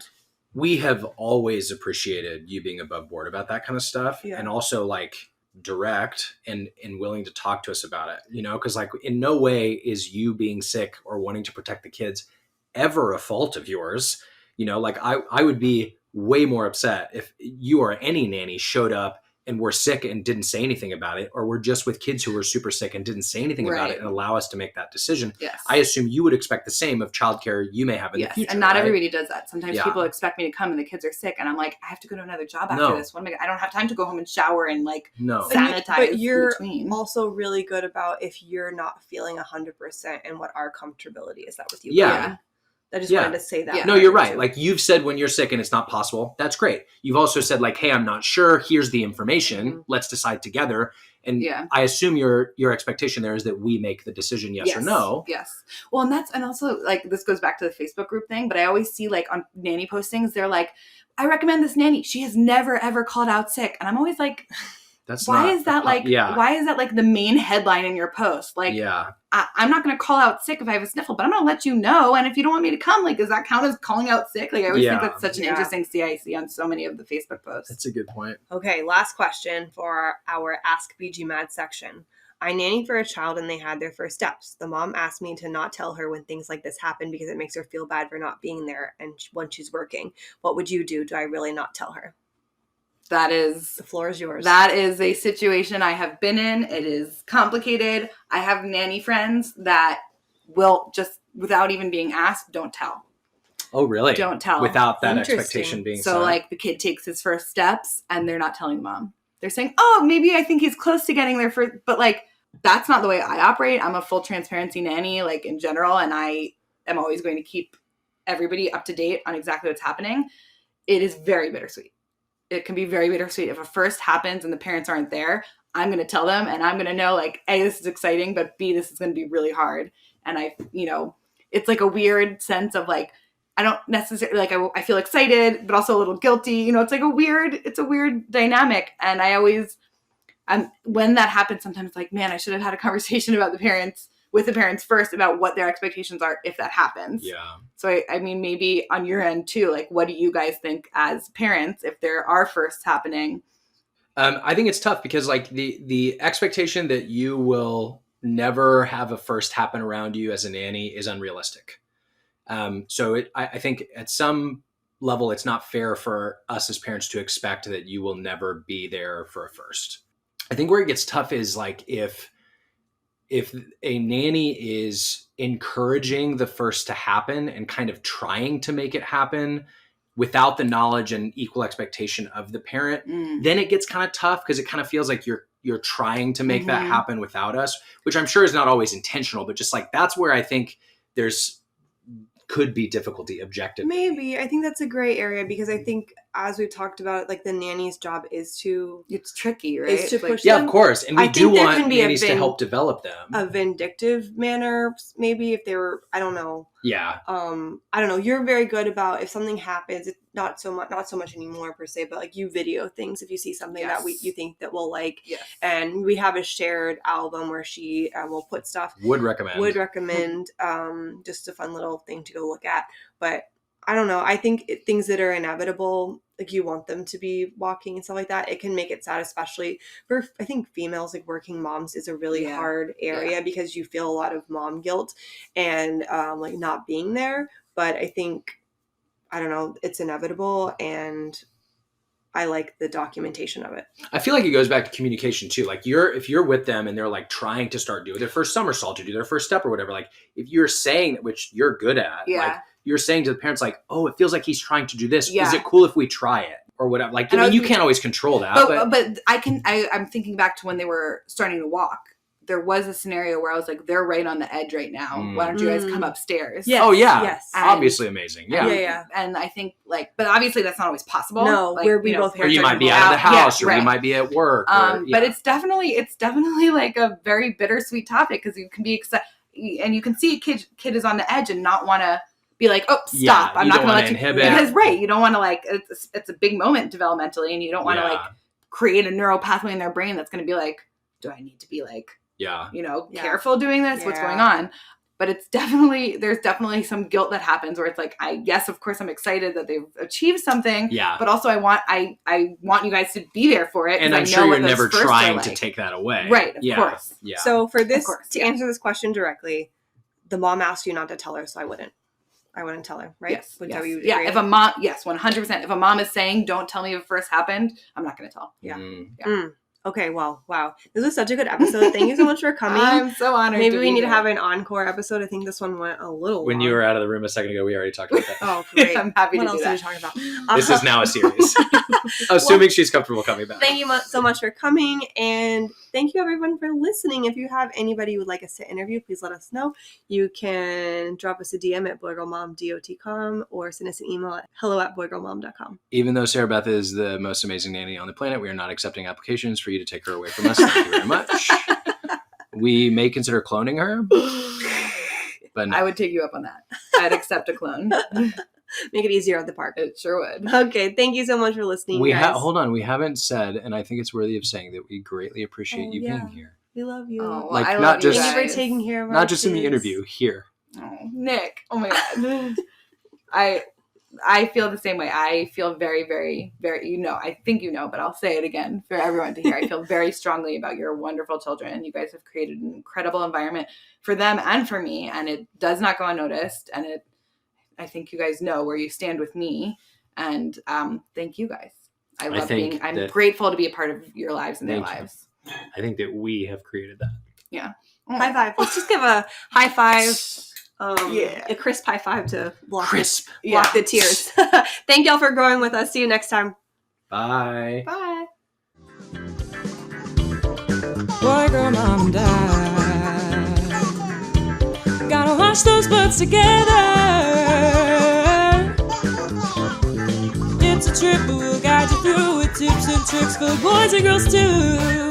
we have always appreciated you being above board about that kind of stuff, and also like direct and willing to talk to us about it, because like in no way is you being sick or wanting to protect the kids ever a fault of yours. Like I would be way more upset if you or any nanny showed up and were sick and didn't say anything about it, or we're just with kids who were super sick and didn't say anything about it and allow us to make that decision. Yes. I assume you would expect the same of childcare you may have in the future. And not right? everybody does that. Sometimes people expect me to come and the kids are sick, and I'm like, I have to go to another job after this. I don't have time to go home and shower and sanitize. But you're in between. Also really good about if you're not feeling 100% and what our comfortability is that with you. Yeah. I just wanted to say that. Yeah. No, you're right. Like you've said when you're sick and it's not possible, that's great. You've also said like, hey, I'm not sure. Here's the information. Mm-hmm. Let's decide together. And I assume your expectation there is that we make the decision yes or no. Yes. Well, and also like this goes back to the Facebook group thing, but I always see like on nanny postings, they're like, I recommend this nanny. She has never ever called out sick. And I'm always like, why is that like the main headline in your post? Like, I'm not going to call out sick if I have a sniffle, but I'm going to let you know. And if you don't want me to come, like, does that count as calling out sick? Like, I always think that's such an interesting CIC on so many of the Facebook posts. That's a good point. Okay, last question for our Ask BGMAD section. I nannied for a child and they had their first steps. The mom asked me to not tell her when things like this happen because it makes her feel bad for not being there and when she's working. What would you do? Do I really not tell her? The floor is yours. That is a situation I have been in. It is complicated. I have nanny friends that will just, without even being asked, don't tell. Oh, really? Don't tell. Without that expectation being set. So like the kid takes his first steps and they're not telling mom. They're saying, oh, maybe I think he's close to getting there first. But like, that's not the way I operate. I'm a full transparency nanny, like in general. And I am always going to keep everybody up to date on exactly what's happening. It is very bittersweet. It can be very bittersweet. If a first happens and the parents aren't there, I'm going to tell them and I'm going to know like, A, this is exciting, but B, this is going to be really hard. And it's like a weird sense of like, I don't necessarily like, I feel excited, but also a little guilty, it's like it's a weird dynamic. And I always, when that happens, sometimes like, man, I should have had a conversation with the parents first about what their expectations are if that happens. Yeah. So, I mean, maybe on your end too, like, what do you guys think as parents if there are firsts happening? I think it's tough because like the expectation that you will never have a first happen around you as a nanny is unrealistic. So I think at some level, it's not fair for us as parents to expect that you will never be there for a first. I think where it gets tough is like if a nanny is encouraging the first to happen and kind of trying to make it happen without the knowledge and equal expectation of the parent, then it gets kind of tough because it kind of feels like you're trying to make that happen without us, which I'm sure is not always intentional, but just like that's where I think could be difficulty objectively. Maybe. I think that's a gray area because I think as we've talked about, like the nanny's job is it's tricky, right? Is to push them. Yeah, of course. And we do want nannies to help develop them. A vindictive manner, maybe if they were, I don't know. Yeah. I don't know. You're very good about if something happens, it's not so much anymore per se, but like you video things if you see something that you think that we'll like. Yes. And we have a shared album where she will put stuff. Would recommend. Just a fun little thing to go look at. But I don't know. I think things that are inevitable, like you want them to be walking and stuff like that, it can make it sad, especially for, I think females, like working moms is a really hard area because you feel a lot of mom guilt and like not being there. But I think, I don't know, it's inevitable, and I like the documentation of it. I feel like it goes back to communication too. Like if you're with them and they're like trying to start doing their first somersault or do their first step or whatever, like if you're saying that, which you're good at, like you're saying to the parents like, oh, it feels like he's trying to do this. Is it cool if we try it or whatever? Like, I mean, you can't always control that. But I'm thinking back to when they were starting to walk. There was a scenario where I was like, they're right on the edge right now. Why don't you guys come upstairs? Yes. Oh, yeah. Yes. Obviously amazing. Yeah. Yeah. And I think but obviously that's not always possible. No, like, where we both or you might be out of the house or right. you might be at work. But it's definitely like a very bittersweet topic because you can be excited and you can see a kid is on the edge and not want to be like, oh, stop. I'm not going to let you inhibit. Because you don't want to like, it's a big moment developmentally and you don't want to like create a neural pathway in their brain that's going to be like, do I need to be like, careful doing this? What's going on? But there's definitely some guilt that happens where it's like, of course I'm excited that they've achieved something. Yeah. But also I want you guys to be there for it. And I'm sure you're never trying to take that away. Right. Of course. Yeah. So for this, to answer this question directly, the mom asked you not to tell her, so I wouldn't tell her, right? Yes. If a mom, 100%. If a mom is saying, don't tell me if it first happened, I'm not going to tell. Yeah. Okay, well, wow. This was such a good episode. Thank you so much for coming. I'm so honored. Maybe we need to have an encore episode. I think this one went a little long. When you were out of the room a second ago, we already talked about that. Oh, great. I'm happy what to else do that. Are we talking about? This is now a series. Assuming she's comfortable coming back. Thank you so much for coming, and thank you everyone for listening. If you have anybody you would like us to interview, please let us know. You can drop us a DM at boygirlmom.com or send us an email at hello@boygirlmom.com. Even though Sarah Beth is the most amazing nanny on the planet, we are not accepting applications for you to take her away from us. Thank you very much. We may consider cloning her, but no. I would take you up on that. I'd accept a clone. Make it easier at the park. It sure would. Okay, thank you so much for listening. Hold on. We haven't said, and I think it's worthy of saying that we greatly appreciate you being here. We love you. Oh, like I not just thank you for taking care of not just in the interview here. Oh, Nick. Oh my God. I feel the same way. I feel very, very, very, I think but I'll say it again for everyone to hear. I feel very strongly about your wonderful children. You guys have created an incredible environment for them and for me, and it does not go unnoticed. And I think you guys know where you stand with me, and thank you guys. I'm grateful to be a part of your lives and their lives. I think that we have created that. Yeah. High five. Let's just give a high five. A crisp high five to block the tears. Thank y'all for growing with us. See you next time. Bye. Bye. Boy, girl, mom, and dad gotta wash those butts together. It's a trip, but we'll guide you through with tips and tricks for boys and girls too.